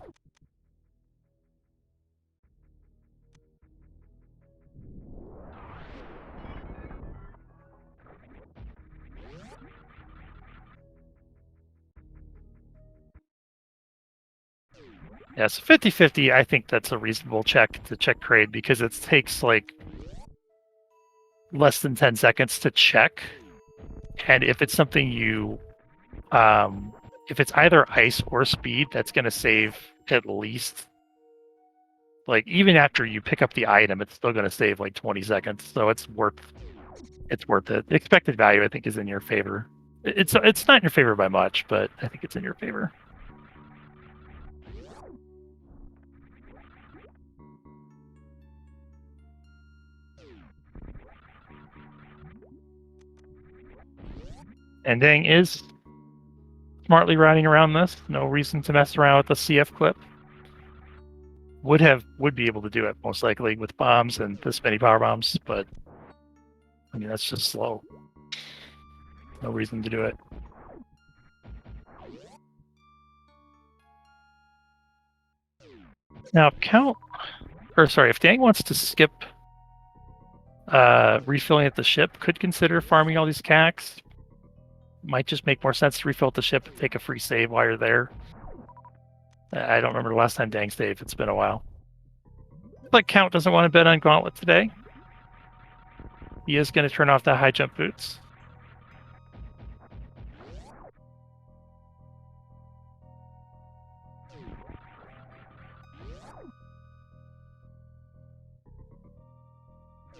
Yeah, so 50-50, I think that's a reasonable check to check Kraid because it takes like less than 10 seconds to check. And if it's something you, if it's either Ice or Speed, that's going to save at least, like even after you pick up the item, it's still going to save like 20 seconds. So it's worth it. The expected value, I think, is in your favor. It's not in your favor by much, but I think it's in your favor. And Dang is smartly riding around this. No reason to mess around with the CF clip. Would be able to do it most likely with bombs and this many power bombs, but I mean that's just slow. No reason to do it. Now if Dang wants to skip refilling at the ship, could consider farming all these cacks. Might just make more sense to refill at the ship and take a free save while you're there. I don't remember the last time Dang saved. It's been a while. But Count doesn't want to bet on Gauntlet today. He is going to turn off the high jump boots.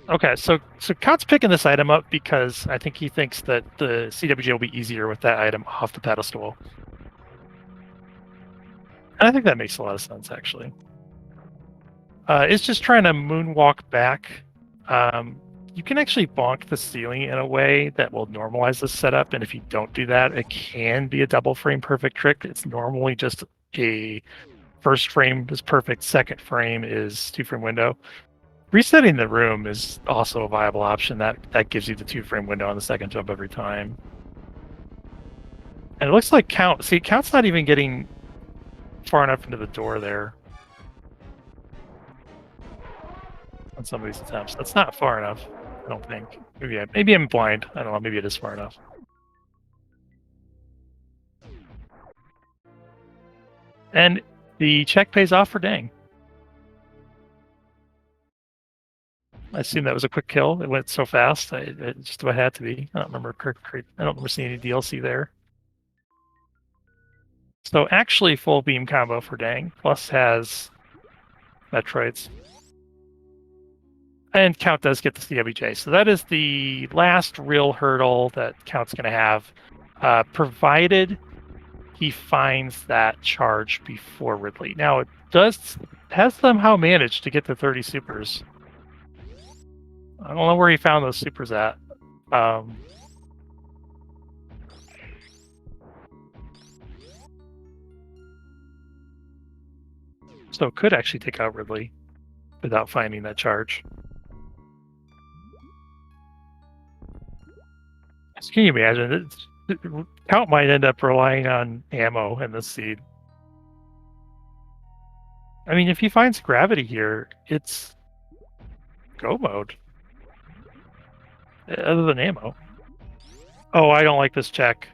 Okay, so Count's picking this item up because I think he thinks that the CWJ will be easier with that item off the pedestal. And I think that makes a lot of sense, actually. It's just trying to moonwalk back you can actually bonk the ceiling in a way that will normalize this setup, and if you don't do that, it can be a double frame perfect trick. It's normally just a first frame is perfect, second frame is 2-frame window. Resetting the room is also a viable option. That gives you the 2-frame window on the second jump every time. And it looks like Count's not even getting far enough into the door there on some of these attempts. That's not far enough, I don't think. Maybe I'm blind. I don't know. Maybe it is far enough. And the check pays off for Dang. I assume that was a quick kill. It went so fast. It just about had to be. I don't remember. I don't remember seeing any DLC there. So actually, full beam combo for Dang. Plus has Metroids. And Count does get the CWJ. So that is the last real hurdle that Count's going to have, provided he finds that charge before Ridley. Now, it has somehow managed to get to 30 supers. I don't know where he found those supers at. So it could actually take out Ridley without finding that charge. So can you imagine? Count might end up relying on ammo in this seed. I mean, if he finds gravity here, it's go mode. Other than ammo. Oh, I don't like this check.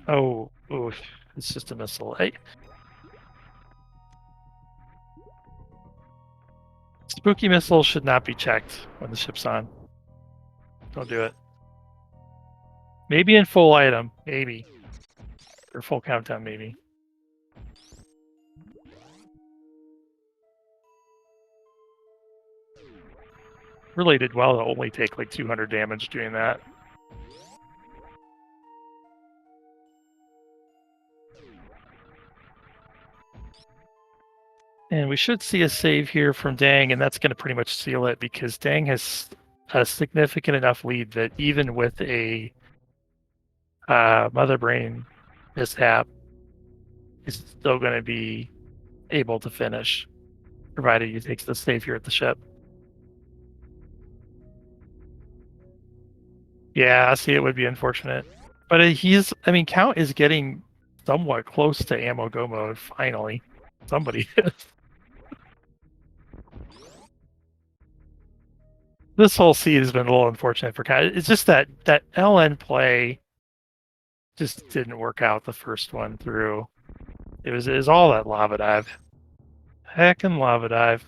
Oh, oof. It's just a missile. Spooky missiles should not be checked when the ship's on. Don't do it. Maybe in full item, maybe. Or full countdown, maybe. Really did well to only take like 200 damage doing that. And we should see a save here from Dang, and that's going to pretty much seal it because Dang has a significant enough lead that even with a Mother Brain mishap, he's still going to be able to finish, provided he takes the save here at the ship. Yeah, see, it would be unfortunate. But Count is getting somewhat close to ammo go mode, finally. Somebody is. This whole seed has been a little unfortunate for Count. It's just that LN play just didn't work out the first one through. It was all that lava dive. Heckin' lava dive.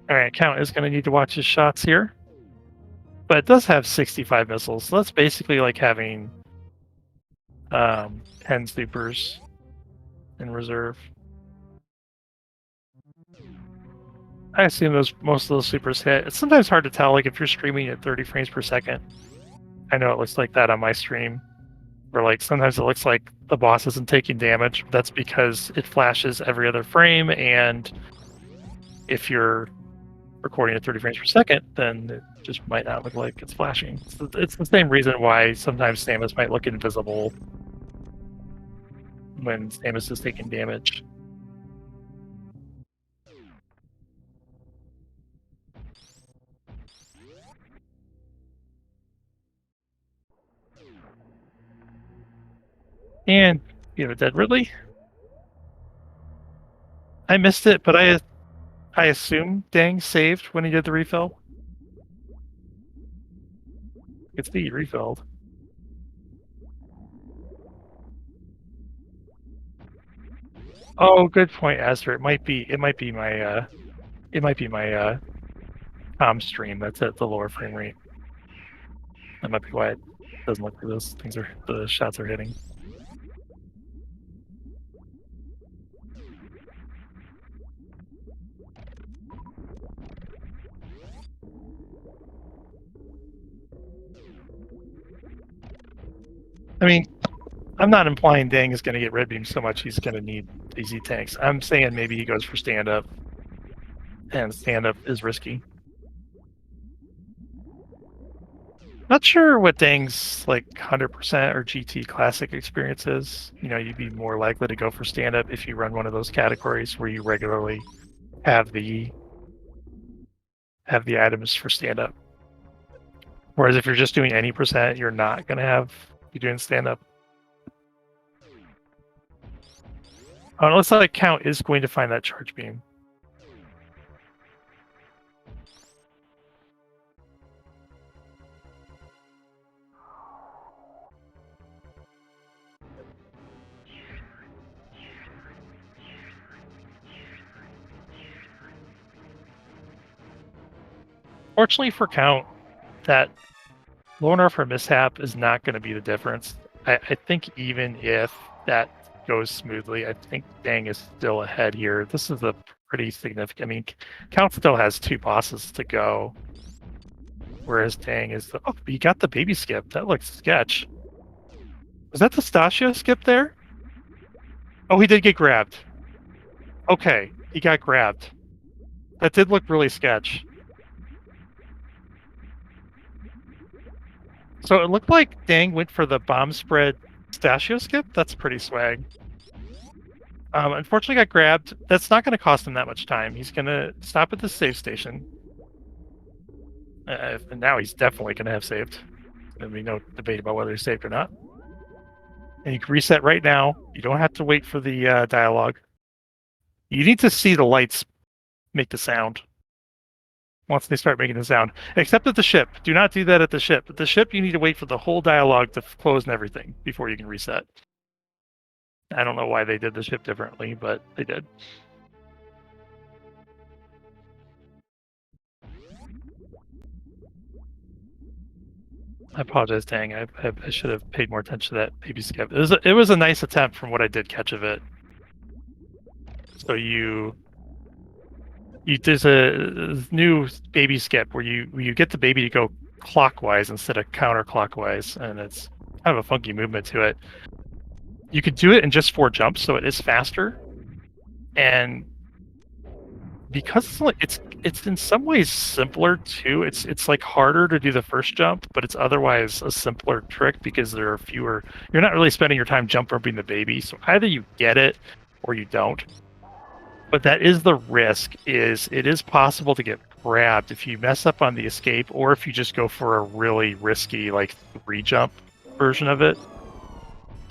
Alright, Count is going to need to watch his shots here. But it does have 65 missiles, so that's basically like having 10 supers in reserve. I assume most of those supers hit. It's sometimes hard to tell, like if you're streaming at 30 frames per second. I know it looks like that on my stream. Where like sometimes it looks like the boss isn't taking damage. That's because it flashes every other frame, and if you're recording at 30 frames per second, then it just might not look like it's flashing. It's the same reason why sometimes Samus might look invisible when Samus is taking damage. And you have a dead Ridley. I missed it, but I assume Dang saved when he did the refill. It's the refilled. Oh, good point, Aster. It might be my com stream that's at the lower frame rate. That might be why it doesn't look like the shots are hitting. I mean, I'm not implying Dang is going to get red beam so much he's going to need easy tanks. I'm saying maybe he goes for stand up, and stand up is risky. Not sure what Dang's like 100% or GT classic experience is. You know, you'd be more likely to go for stand up if you run one of those categories where you regularly have the items for stand up. Whereas if you're just doing any percent, you're not going to be doing stand up. Oh, it looks like Count is going to find that charge beam. Fortunately for Count, that low enough for mishap is not going to be the difference. I think even if that goes smoothly, I think Dang is still ahead here. This is a pretty significant. I mean, Count still has 2 bosses to go, whereas Dang is the. Oh, he got the baby skip. That looks sketch. Was that the Stasio skip there? Oh, he did get grabbed. Okay, he got grabbed. That did look really sketch. So it looked like Dang went for the bomb spread Stasio skip. That's pretty swag. Unfortunately got grabbed. That's not going to cost him that much time. He's going to stop at the save station. And now he's definitely going to have saved. There'll be no debate about whether he's saved or not. And you can reset right now. You don't have to wait for the dialogue. You need to see the lights make the sound. Once they start making the sound. Except at the ship. Do not do that at the ship. At the ship, you need to wait for the whole dialogue to close and everything before you can reset. I don't know why they did the ship differently, but they did. I apologize, Dang. I should have paid more attention to that baby skip. It was a nice attempt from what I did catch of it. So there's a new baby skip where you get the baby to go clockwise instead of counterclockwise, and it's kind of a funky movement to it. You could do it in just 4 jumps, so it is faster. And because it's in some ways simpler too. It's like harder to do the first jump, but it's otherwise a simpler trick because there are fewer. You're not really spending your time jump roping the baby, so either you get it or you don't. But that is the risk. It is possible to get grabbed if you mess up on the escape, or if you just go for a really risky like 3 jump version of it.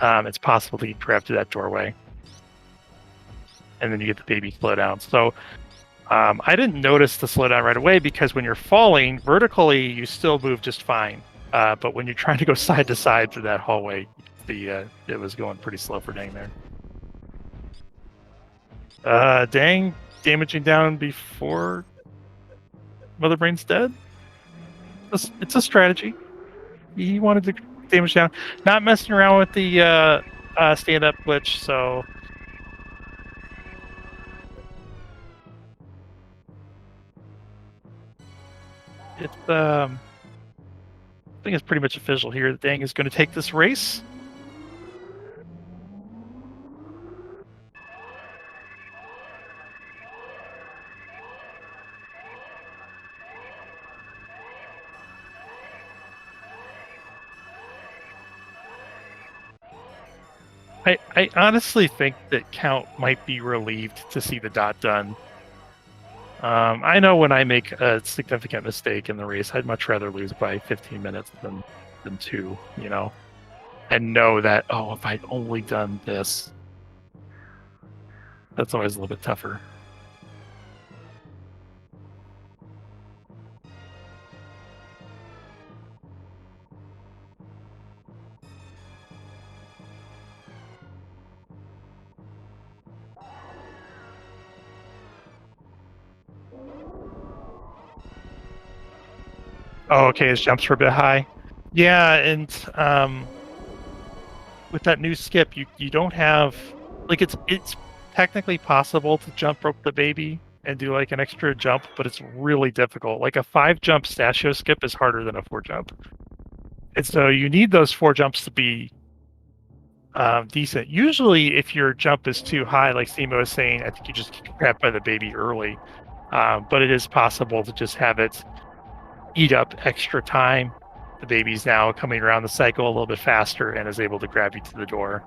It's possible to get grabbed to that doorway, and then you get the baby slow down. So I didn't notice the slowdown right away because when you're falling vertically, you still move just fine. But when you're trying to go side to side through that hallway, it was going pretty slow for Dang there. Dang damaging down before Mother Brain's dead. It's a strategy. He wanted to damage down, not messing around with the stand-up glitch. So it's I think it's pretty much official here that Dang is going to take this race. I honestly think that Count might be relieved to see the dot done. I know when I make a significant mistake in the race, I'd much rather lose by 15 minutes than 2, you know, and know that, oh, if I'd only done this, that's always a little bit tougher. Oh, okay, his jumps were a bit high. Yeah, and with that new skip, you don't have like it's technically possible to jump rope the baby and do like an extra jump, but it's really difficult. Like a 5 jump Stasio skip is harder than a 4 jump. And so you need those 4 jumps to be decent. Usually, if your jump is too high, like Simo was saying, I think you just get grabbed by the baby early. But it is possible to just have it eat up extra time. The baby's now coming around the cycle a little bit faster and is able to grab you to the door.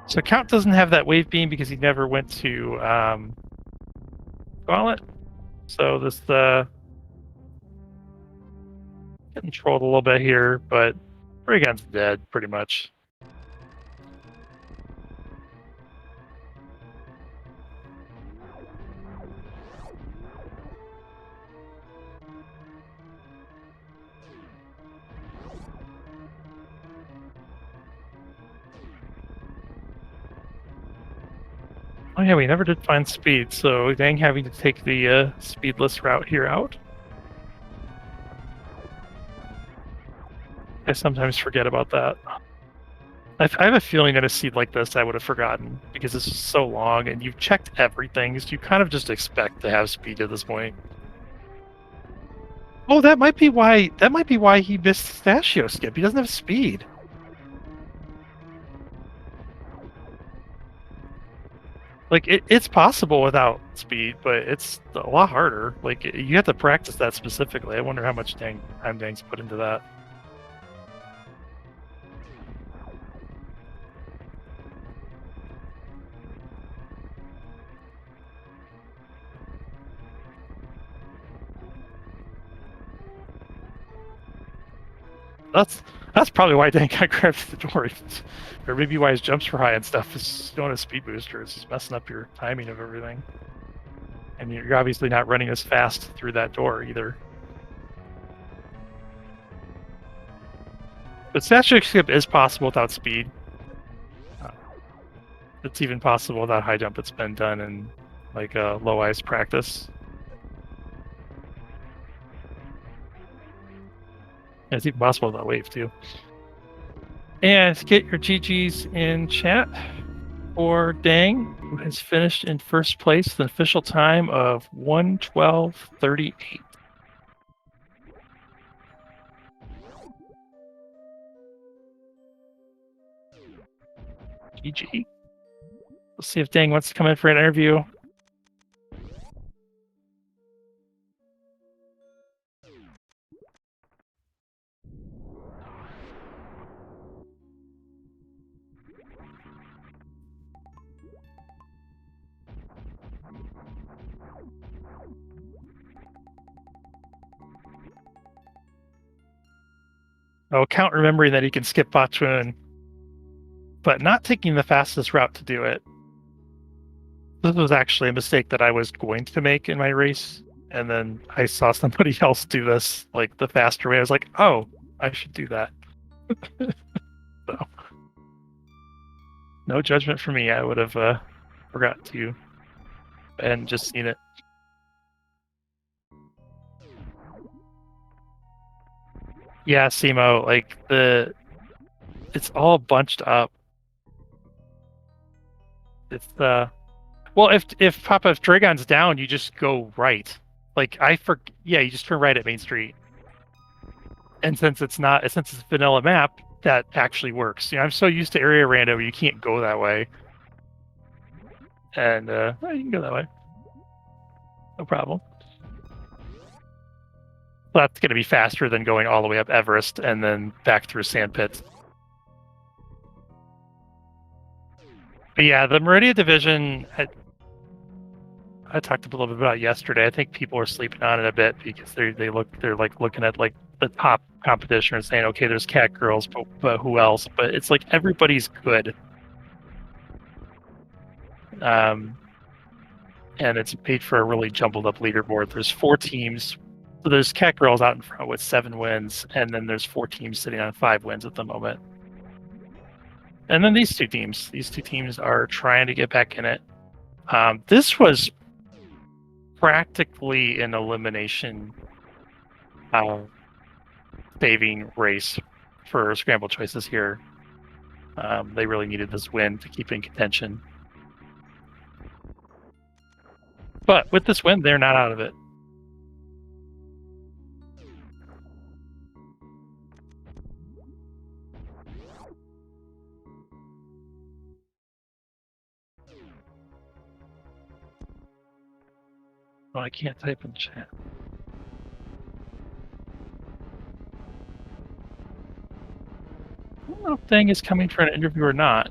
So Count doesn't have that wave beam because he never went to Gauntlet. So this getting trolled a little bit here, but Raygun's dead pretty much. Oh yeah, we never did find speed, so dang having to take the speedless route here out. I sometimes forget about that. I have a feeling that a seed like this I would have forgotten because this is so long and you've checked everything, so you kind of just expect to have speed at this point. Oh, that might be why he missed Pistachio Skip. He doesn't have speed. Like it's possible without speed, but it's a lot harder. Like you have to practice that specifically. I wonder how much time Dang's put into that. That's probably why Dang got grabbed to the door, or maybe why his jumps were high and stuff. Is doing a speed booster. It's just messing up your timing of everything, and you're obviously not running as fast through that door either. But Statue Skip is possible without speed. It's even possible without high jump. It's been done in like low ice practice. And it's even possible without wave too. And get your GGs in chat for Dang, who has finished in first place, the official time of 1:12:38. GG. Let's see if Dang wants to come in for an interview. Oh, Count remembering that he can skip Botchwoon, but not taking the fastest route to do it. This was actually a mistake that I was going to make in my race, and then I saw somebody else do this, like the faster way. I was like, oh, I should do that. So, no judgment for me. I would have forgot to and just seen it. Yeah, Simo, like it's all bunched up. It's well, if Dragon's down, you just go right. Like yeah, you just turn right at Main Street. And since it's a vanilla map, that actually works. You know, I'm so used to area rando, you can't go that way. And you can go that way. No problem. Well, that's going to be faster than going all the way up Everest and then back through Sandpit. But yeah, the Meridia division, I talked a little bit about yesterday. I think people are sleeping on it a bit because they're like looking at like the top competition and saying, okay, there's cat girls, but who else? But it's like everybody's good. And it's made for a really jumbled up leaderboard. There's 4 teams. So there's cat girls out in front with 7 wins, and then there's 4 teams sitting on 5 wins at the moment. And then these two teams are trying to get back in it. This was practically an elimination saving race for Scrambled Choices here. They really needed this win to keep in contention. But with this win, they're not out of it. Oh, I can't type in chat. I don't know if Dang is coming for an interview or not.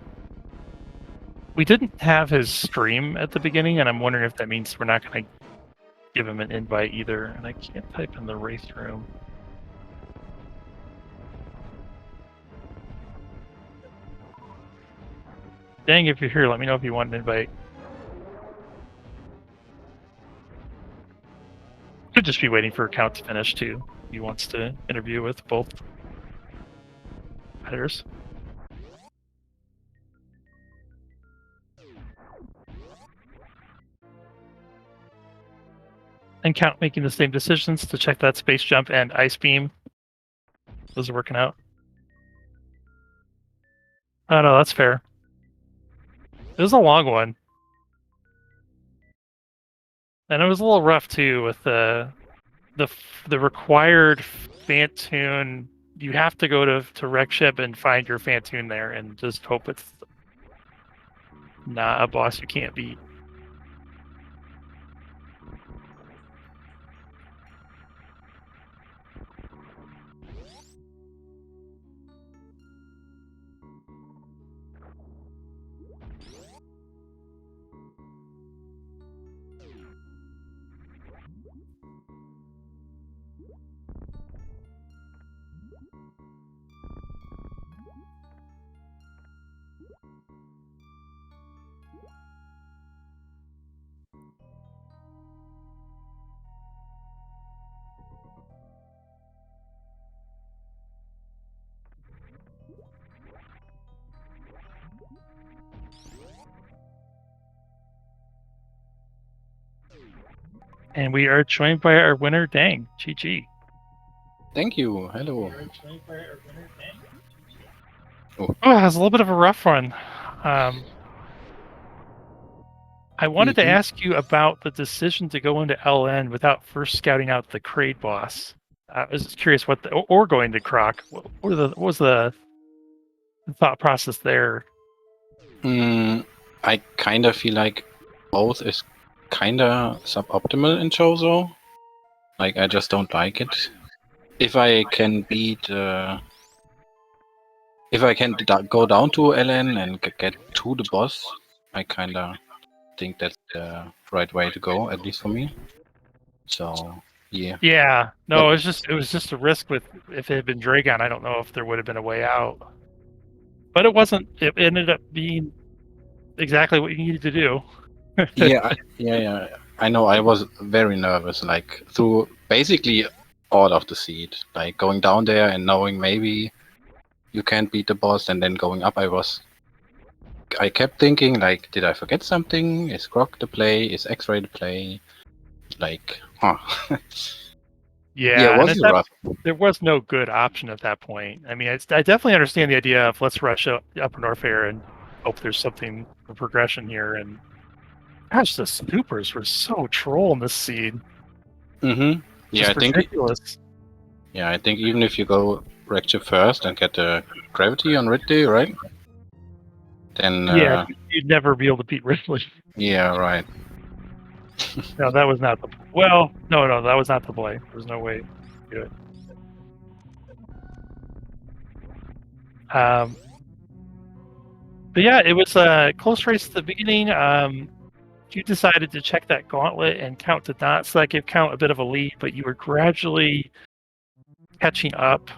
We didn't have his stream at the beginning, and I'm wondering if that means we're not going to give him an invite either. And I can't type in the race room. Dang, if you're here, let me know if you want an invite. Could just be waiting for a count to finish too. He wants to interview with both competitors. And Count making the same decisions to check that space jump and ice beam. Those are working out. Oh no, that's fair. It was a long one. And it was a little rough too with the required Fantoon. You have to go to Wreck Ship and find your Fantoon there and just hope it's not a boss you can't beat. And we are joined by our winner, Dang. GG. Thank you. Hello. Oh, it was a little bit of a rough one. I wanted to ask you about the decision to go into LN without first scouting out the Kraid boss. I was just curious or going to Croc. What was the thought process there? I kind of feel like both is kind of suboptimal in Chozo. Like, I just don't like it. If I can beat... if I can go down to LN and get to the boss, I kind of think that's the right way to go, at least for me. So, yeah. Yeah, no, it was just a risk with if it had been Dragon. I don't know if there would have been a way out, but it wasn't. It ended up being exactly what you needed to do. yeah. I know. I was very nervous, like through basically all of the seed, like going down there and knowing maybe you can't beat the boss, and then going up. I kept thinking, like, did I forget something? Is Grok the play? Is X-Ray the play? Like, huh. Yeah, it was rough. There was no good option at that point. I mean, I definitely understand the idea of let's rush up Norfair and hope there's something for progression here. And gosh, the supers were so troll in this seed. Mm-hmm. Yeah, Just ridiculous. I think even if you go Wreck Ship first and get the gravity on Ridley, right? Then you'd never be able to beat Ridley. Yeah, right. No, that was not the no, that was not the play. There was no way to do it. But yeah, it was a close race at the beginning. You decided to check that gauntlet, and Count did not, so that gave Count a bit of a lead, but you were gradually catching up.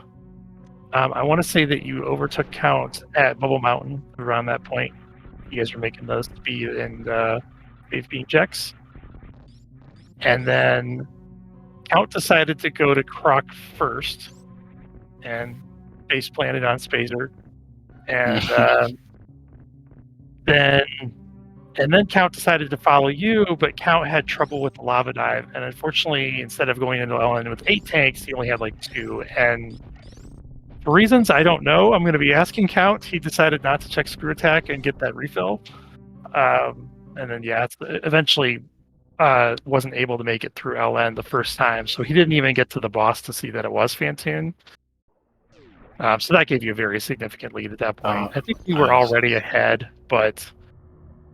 I want to say that you overtook Count at Bubble Mountain around that point. You guys were making the speed and wave beam checks. And then Count decided to go to Croc first and base planted on Spazer. And then Count decided to follow you, but Count had trouble with the lava dive. And unfortunately, instead of going into LN with 8 tanks, he only had like 2. And for reasons I don't know, I'm going to be asking Count. He decided not to check Screw Attack and get that refill. And then, eventually wasn't able to make it through LN the first time. So he didn't even get to the boss to see that it was Fantoon. So that gave you a very significant lead at that point. I think you were already ahead, but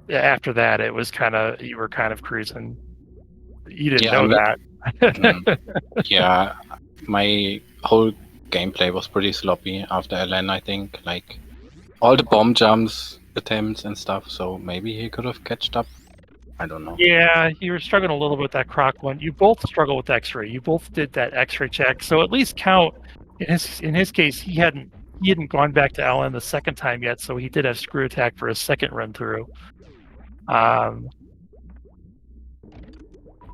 after that, it was you were kind of cruising. You didn't Yeah, I know mean, that. yeah, my whole gameplay was pretty sloppy after LN, I think. Like, all the bomb jumps, attempts, and stuff, so maybe he could have catched up. I don't know. Yeah, you were struggling a little bit with that Croc one. You both struggle with X-ray. You both did that X-ray check. So at least count in his case, he hadn't gone back to LN the second time yet, so he did have screw attack for his second run through. But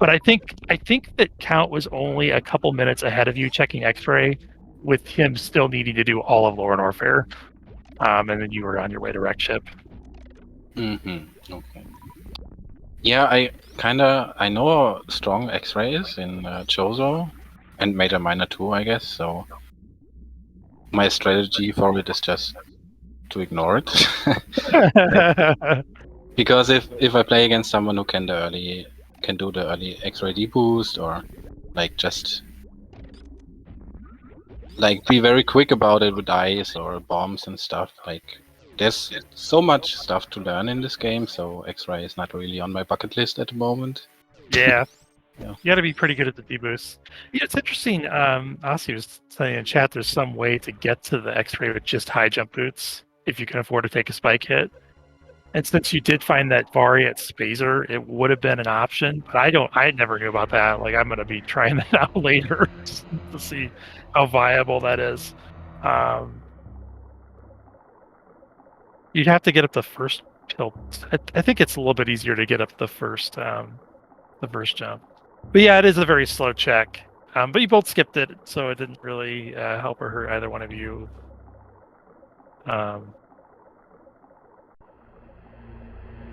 I think that Count was only a couple minutes ahead of you checking X-ray, with him still needing to do all of Lower Norfair, and then you were on your way to Wreck Ship. Okay. Yeah, I know strong X-rays in Chozo and Major Minor too, I guess. So my strategy for it is just to ignore it. Because if I play against someone who can do the early X-ray deboost, or like just like be very quick about it with ice or bombs and stuff, like there's so much stuff to learn in this game, so X-ray is not really on my bucket list at the moment. Yeah. Yeah. You got to be pretty good at the deboost. Yeah, it's interesting. Asi was saying in chat, there's some way to get to the X-ray with just high jump boots if you can afford to take a spike hit. And since you did find that Vari at Spazer, it would have been an option, but I never knew about that. Like, I'm going to be trying that out later to see how viable that is. You'd have to get up the first tilt. I think it's a little bit easier to get up the first jump. But yeah, it is a very slow check. But you both skipped it, so it didn't really help or hurt either one of you.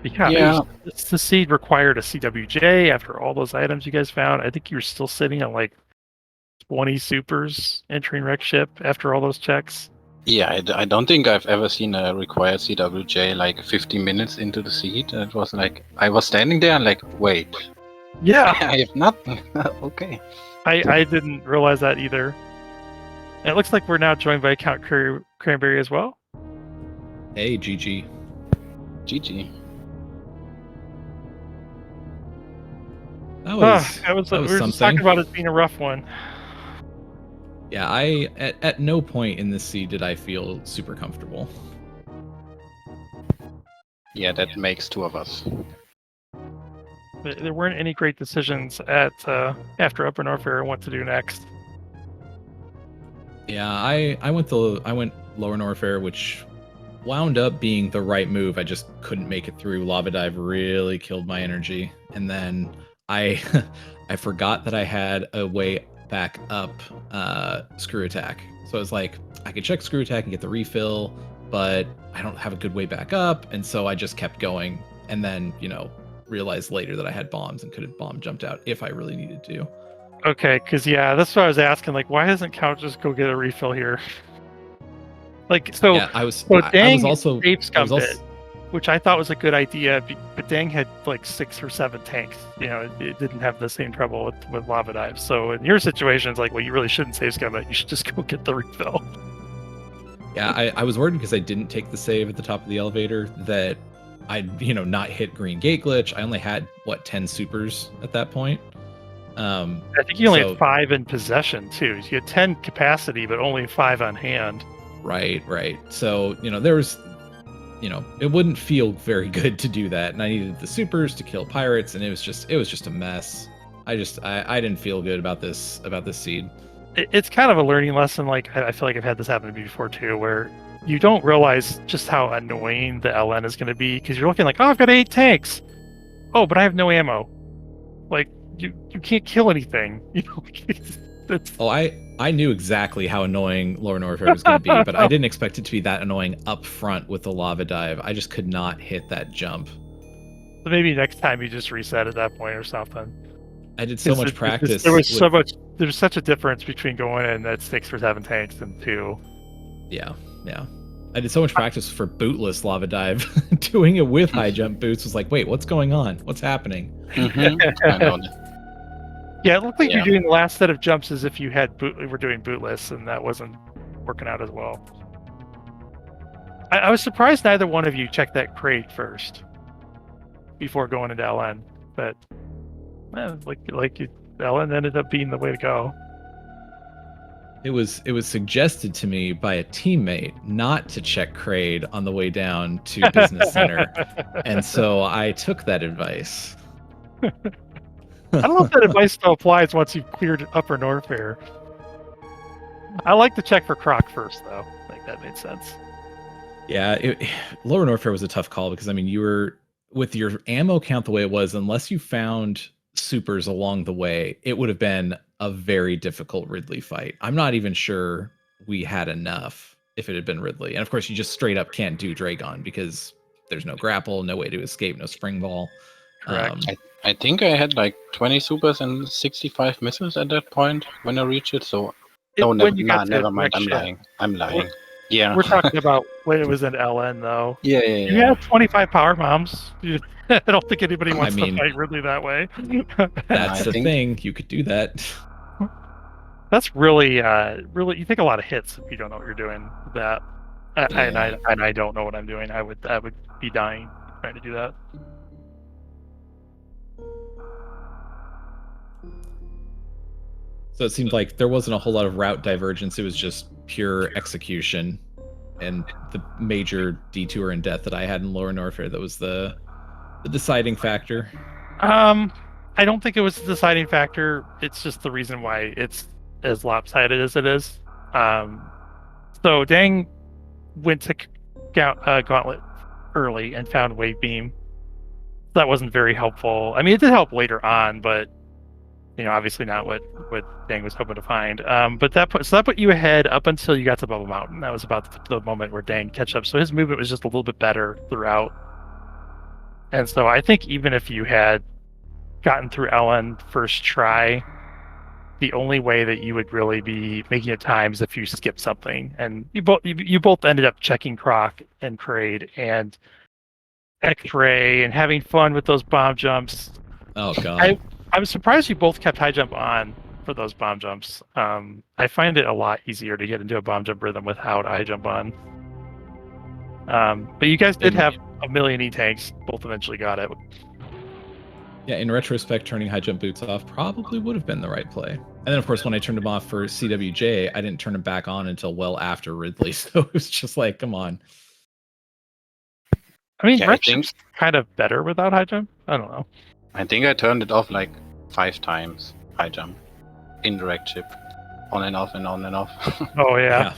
Yeah. The seed required a CWJ after all those items you guys found. I think you were still sitting at like 20 supers entering Wreck Ship after all those checks. Yeah, I don't think I've ever seen a required CWJ like 50 minutes into the seed. It was like, I was standing there and like, wait. Yeah. I have nothing. Okay. I didn't realize that either. And it looks like we're now joined by Count Cranberry as well. Hey, GG. GG. That was we were just talking about it being a rough one. Yeah, at no point in this seed did I feel super comfortable. Yeah, that makes two of us. There weren't any great decisions at after Upper Norfair and what to do next. Yeah, I went Lower Norfair, which wound up being the right move. I just couldn't make it through. Lava Dive really killed my energy, and then I I forgot that I had a way back up Screw Attack. So I was like, I could check Screw Attack and get the refill, but I don't have a good way back up, and so I just kept going, and then realized later that I had bombs and could have bomb jumped out if I really needed to. Okay, because that's what I was asking. Like, why doesn't Count just go get a refill here? Like, so yeah, I was also safe scummed it, which I thought was a good idea. But Dang had like 6 or 7 tanks. It didn't have the same trouble with Lava Dive. So in your situation, it's like, well, you really shouldn't safe scum it. You should just go get the refill. Yeah, I was worried because I didn't take the save at the top of the elevator that I'd not hit green gate glitch. I only had 10 supers at that point. I think you only had 5 in possession too. You had 10 capacity, but only 5 on hand. Right. So there was, it wouldn't feel very good to do that, and I needed the supers to kill pirates, and it was just a mess. I didn't feel good about this seed. It's kind of a learning lesson. Like, I feel like I've had this happen to me before too, where you don't realize just how annoying the LN is going to be, because you're looking like, oh, I've got 8 tanks. Oh, but I have no ammo. Like, you can't kill anything. I knew exactly how annoying Lower Norfair was going to be, but I didn't expect it to be that annoying up front with the Lava Dive. I just could not hit that jump. So maybe next time you just reset at that point or something. I did so much practice. There was such a difference between going in at 6 or 7 tanks and 2. Yeah. I did so much practice for bootless Lava Dive. Doing it with high jump boots was like, wait, what's going on? What's happening? I know. Yeah, it looked like you're doing the last set of jumps as if you were doing bootless, and that wasn't working out as well. I was surprised neither one of you checked that crate first before going into LN, but Ellen ended up being the way to go. It was suggested to me by a teammate not to check Kraid on the way down to Business Center, and so I took that advice. I don't know if that advice still applies once you've cleared Upper Norfair. I like to check for Croc first, though. I think that made sense. Yeah, Lower Norfair was a tough call because, I mean, you were, with your ammo count the way it was, unless you found supers along the way, it would have been a very difficult Ridley fight. I'm not even sure we had enough if it had been Ridley. And of course, you just straight up can't do Dragon because there's no grapple, no way to escape, no spring ball. Correct. I think I had like 20 supers and 65 missiles at that point when I reached it. So never mind. I'm lying. Yeah. We're talking about when it was in LN, though. Yeah. You had 25 power bombs. I don't think anybody wants to fight Ridley that way. That's the thing. You could do that. That's really, you take a lot of hits if you don't know what you're doing with that. And I don't know what I'm doing. I would be dying trying to do that. So it seemed like there wasn't a whole lot of route divergence. It was just pure execution, and the major detour and death that I had in Lower Norfair that was the deciding factor. I don't think it was the deciding factor. It's just the reason why it's as lopsided as it is. So Dang went to Gauntlet early and found Wave Beam. That wasn't very helpful. I mean, it did help later on, but obviously not what Dang was hoping to find. But that put you ahead up until you got to Bubble Mountain. That was about the moment where Dang catch up. So his movement was just a little bit better throughout. And so I think even if you had gotten through Ellen first try, the only way that you would really be making it time is if you skip something. And you both ended up checking Croc and Kraid and X-Ray and having fun with those bomb jumps. Oh god. I'm surprised you both kept high jump on for those bomb jumps. I find it a lot easier to get into a bomb jump rhythm without high jump on. But you guys did have a million E-tanks. Both eventually got it. Yeah, in retrospect, turning high jump boots off probably would have been the right play. And then, of course, when I turned them off for CWJ, I didn't turn them back on until well after Ridley. So it was just like, come on. I mean, red jump's kind of better without high jump. I don't know. I think I turned it off like 5 times. High jump, indirect chip, on and off and on and off. Oh yeah.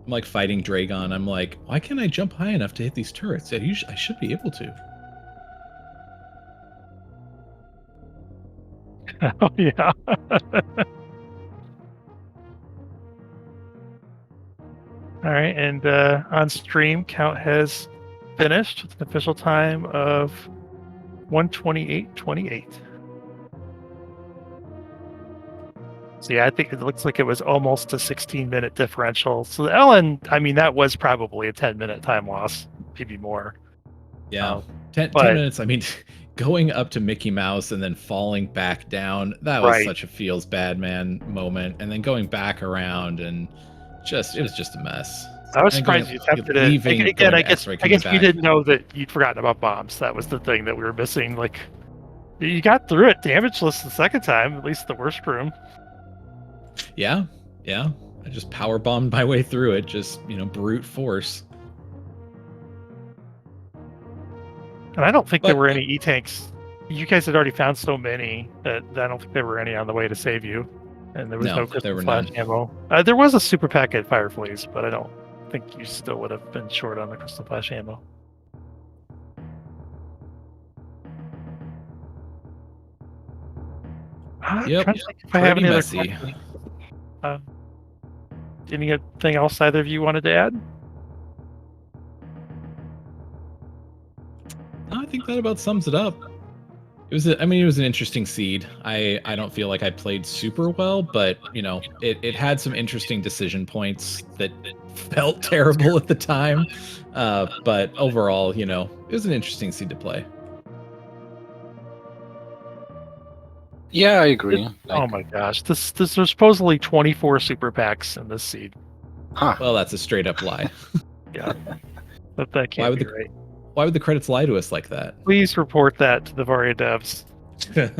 I'm like fighting Dragon. I'm like, why can't I jump high enough to hit these turrets? I should be able to. Oh yeah. All right, and on stream, count has finished with an official time of 1:28:28. So yeah, I think it looks like it was almost a 16-minute differential. So Ellen, I mean, that was probably a 10-minute time loss, maybe more. Yeah, 10 minutes. I mean, going up to Mickey Mouse and then falling back down, that was such a feels bad man moment. And then going back around and it was just a mess. I was surprised you attempted it. Again, I guess we didn't know that you'd forgotten about bombs. That was the thing that we were missing. Like, you got through it damageless the second time, at least the worst room. Yeah. I just power bombed my way through it, just, brute force. And I don't think there were any E-tanks. You guys had already found so many that I don't think there were any on the way to save you. And there was no Crystal Flash ammo. There was a super pack at Fireflies, but I don't think you still would have been short on the Crystal Flash ammo. Yep, if I have any messy. Anything else either of you wanted to add? I think that about sums it up. It was an interesting seed. I don't feel like I played super well, but it had some interesting decision points that felt terrible at the time. But overall, it was an interesting seed to play. Yeah, I agree. Oh my gosh, there's supposedly 24 super packs in this seed. Huh. Well, that's a straight up lie. Yeah, but that can't be right. Why would the credits lie to us like that? Please report that to the Varia devs. You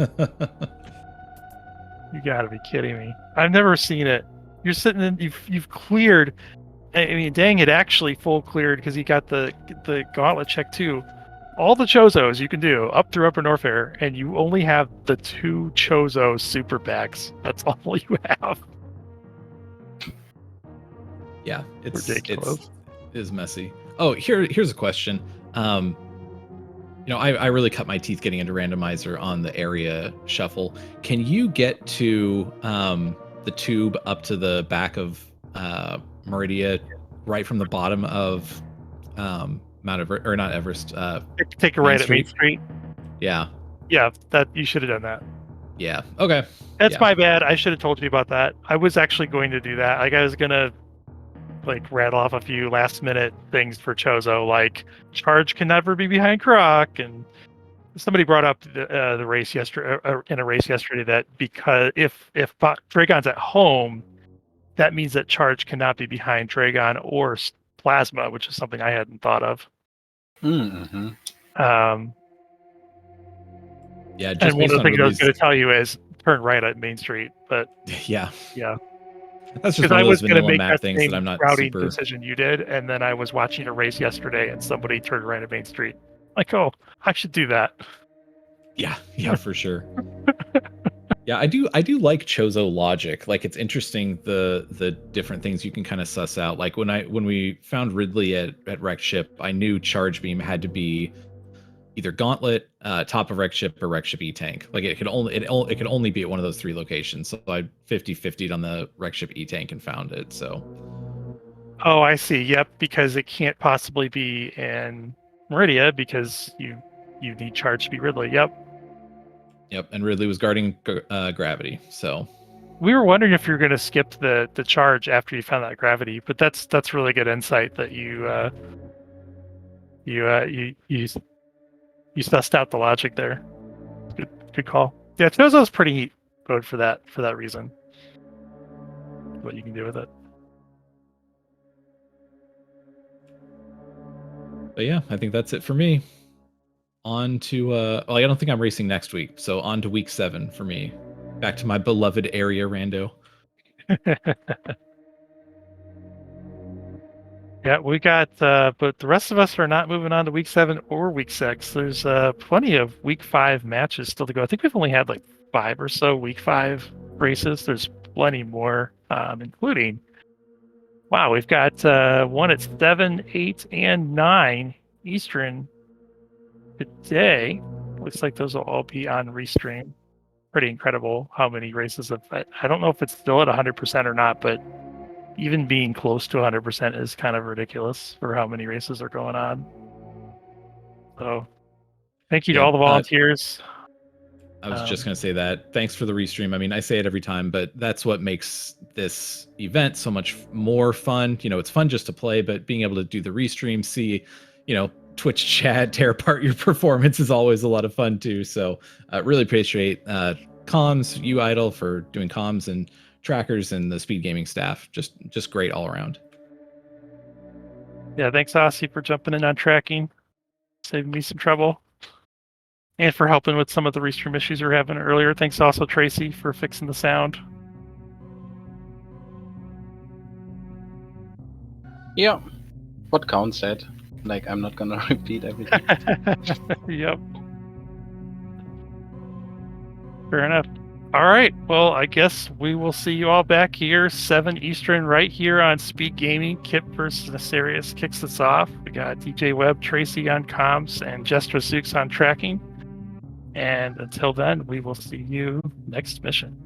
gotta be kidding me. I've never seen it. You're sitting in, you've cleared. I mean, dang, it actually full cleared because he got the gauntlet check too. All the Chozos you can do up through Upper Norfair, and you only have the 2 Chozo super packs. That's all you have. Yeah, it's Ridiculous. it is messy. Oh, here's a question. I really cut my teeth getting into randomizer on the area shuffle. Can you get to the tube up to the back of Meridia, right from the bottom of Mount Everest, or not Everest? Take a right at Main Street. Yeah. Yeah, that you should have done that. Yeah. Okay. That's my bad. I should have told you about that. I was actually going to do that. Like I was gonna rattle off a few last minute things for Chozo, like charge can never be behind Croc, and somebody brought up the race yesterday in a race yesterday that because if Dragon's at home, that means that charge cannot be behind Dragon or Plasma, which is something I hadn't thought of. Mm-hmm. Yeah, just and one of the things I was going to tell you is turn right at Main Street, but yeah. That's just one of those vanilla map things that I'm not routing super decision you did, and then I was watching a race yesterday, and somebody turned right at Main Street. Like, oh, I should do that. Yeah, for sure. Yeah, I do like Chozo logic. Like, it's interesting the different things you can kind of suss out. Like when we found Ridley at Wreck Ship, I knew Charge Beam had to be either Gauntlet, top of Wreck Ship, or Wreck Ship E-Tank. Like it could only be at one of those 3 locations. So I 50-50'd on the Wreck Ship E-Tank and found it. So. Oh, I see. Yep, because it can't possibly be in Meridia because you need Charge to be Ridley. Yep, and Ridley was guarding gravity. So. We were wondering if you were going to skip the charge after you found that gravity, but that's really good insight that you sussed out the logic there. Good call. Yeah, Chozo's pretty good for that reason. What you can do with it. But yeah, I think that's it for me. On to I don't think I'm racing next week, so on to week 7 for me. Back to my beloved area rando. Yeah, we got, but the rest of us are not moving on to week 7 or week 6. There's plenty of week 5 matches still to go. I think we've only had 5 or so week 5 races. There's plenty more, including, wow, we've got one at 7, 8, and 9 Eastern today. Looks like those will all be on Restream. Pretty incredible how many races have. I don't know if it's still at 100% or not, but even being close to 100% is kind of ridiculous for how many races are going on. So, thank you to all the volunteers. I was just going to say that. Thanks for the restream. I mean, I say it every time, but that's what makes this event so much more fun. It's fun just to play, but being able to do the restream, see, Twitch chat, tear apart your performance is always a lot of fun too. So, really appreciate comms, you Idle, for doing comms, and trackers, and the Speed Gaming staff. Just great all around. Yeah, thanks Aussie for jumping in on tracking, saving me some trouble, and for helping with some of the restream issues we were having earlier. Thanks also Tracy for fixing the sound. Yeah, what Count said. I'm not gonna repeat everything. Yep. Fair enough. All right. Well, I guess we will see you all back here, 7 Eastern, right here on Speed Gaming. Kip versus Asarius kicks us off. We got DJ Webb, Tracy on comms, and Jestra Zooks on tracking. And until then, we will see you next mission.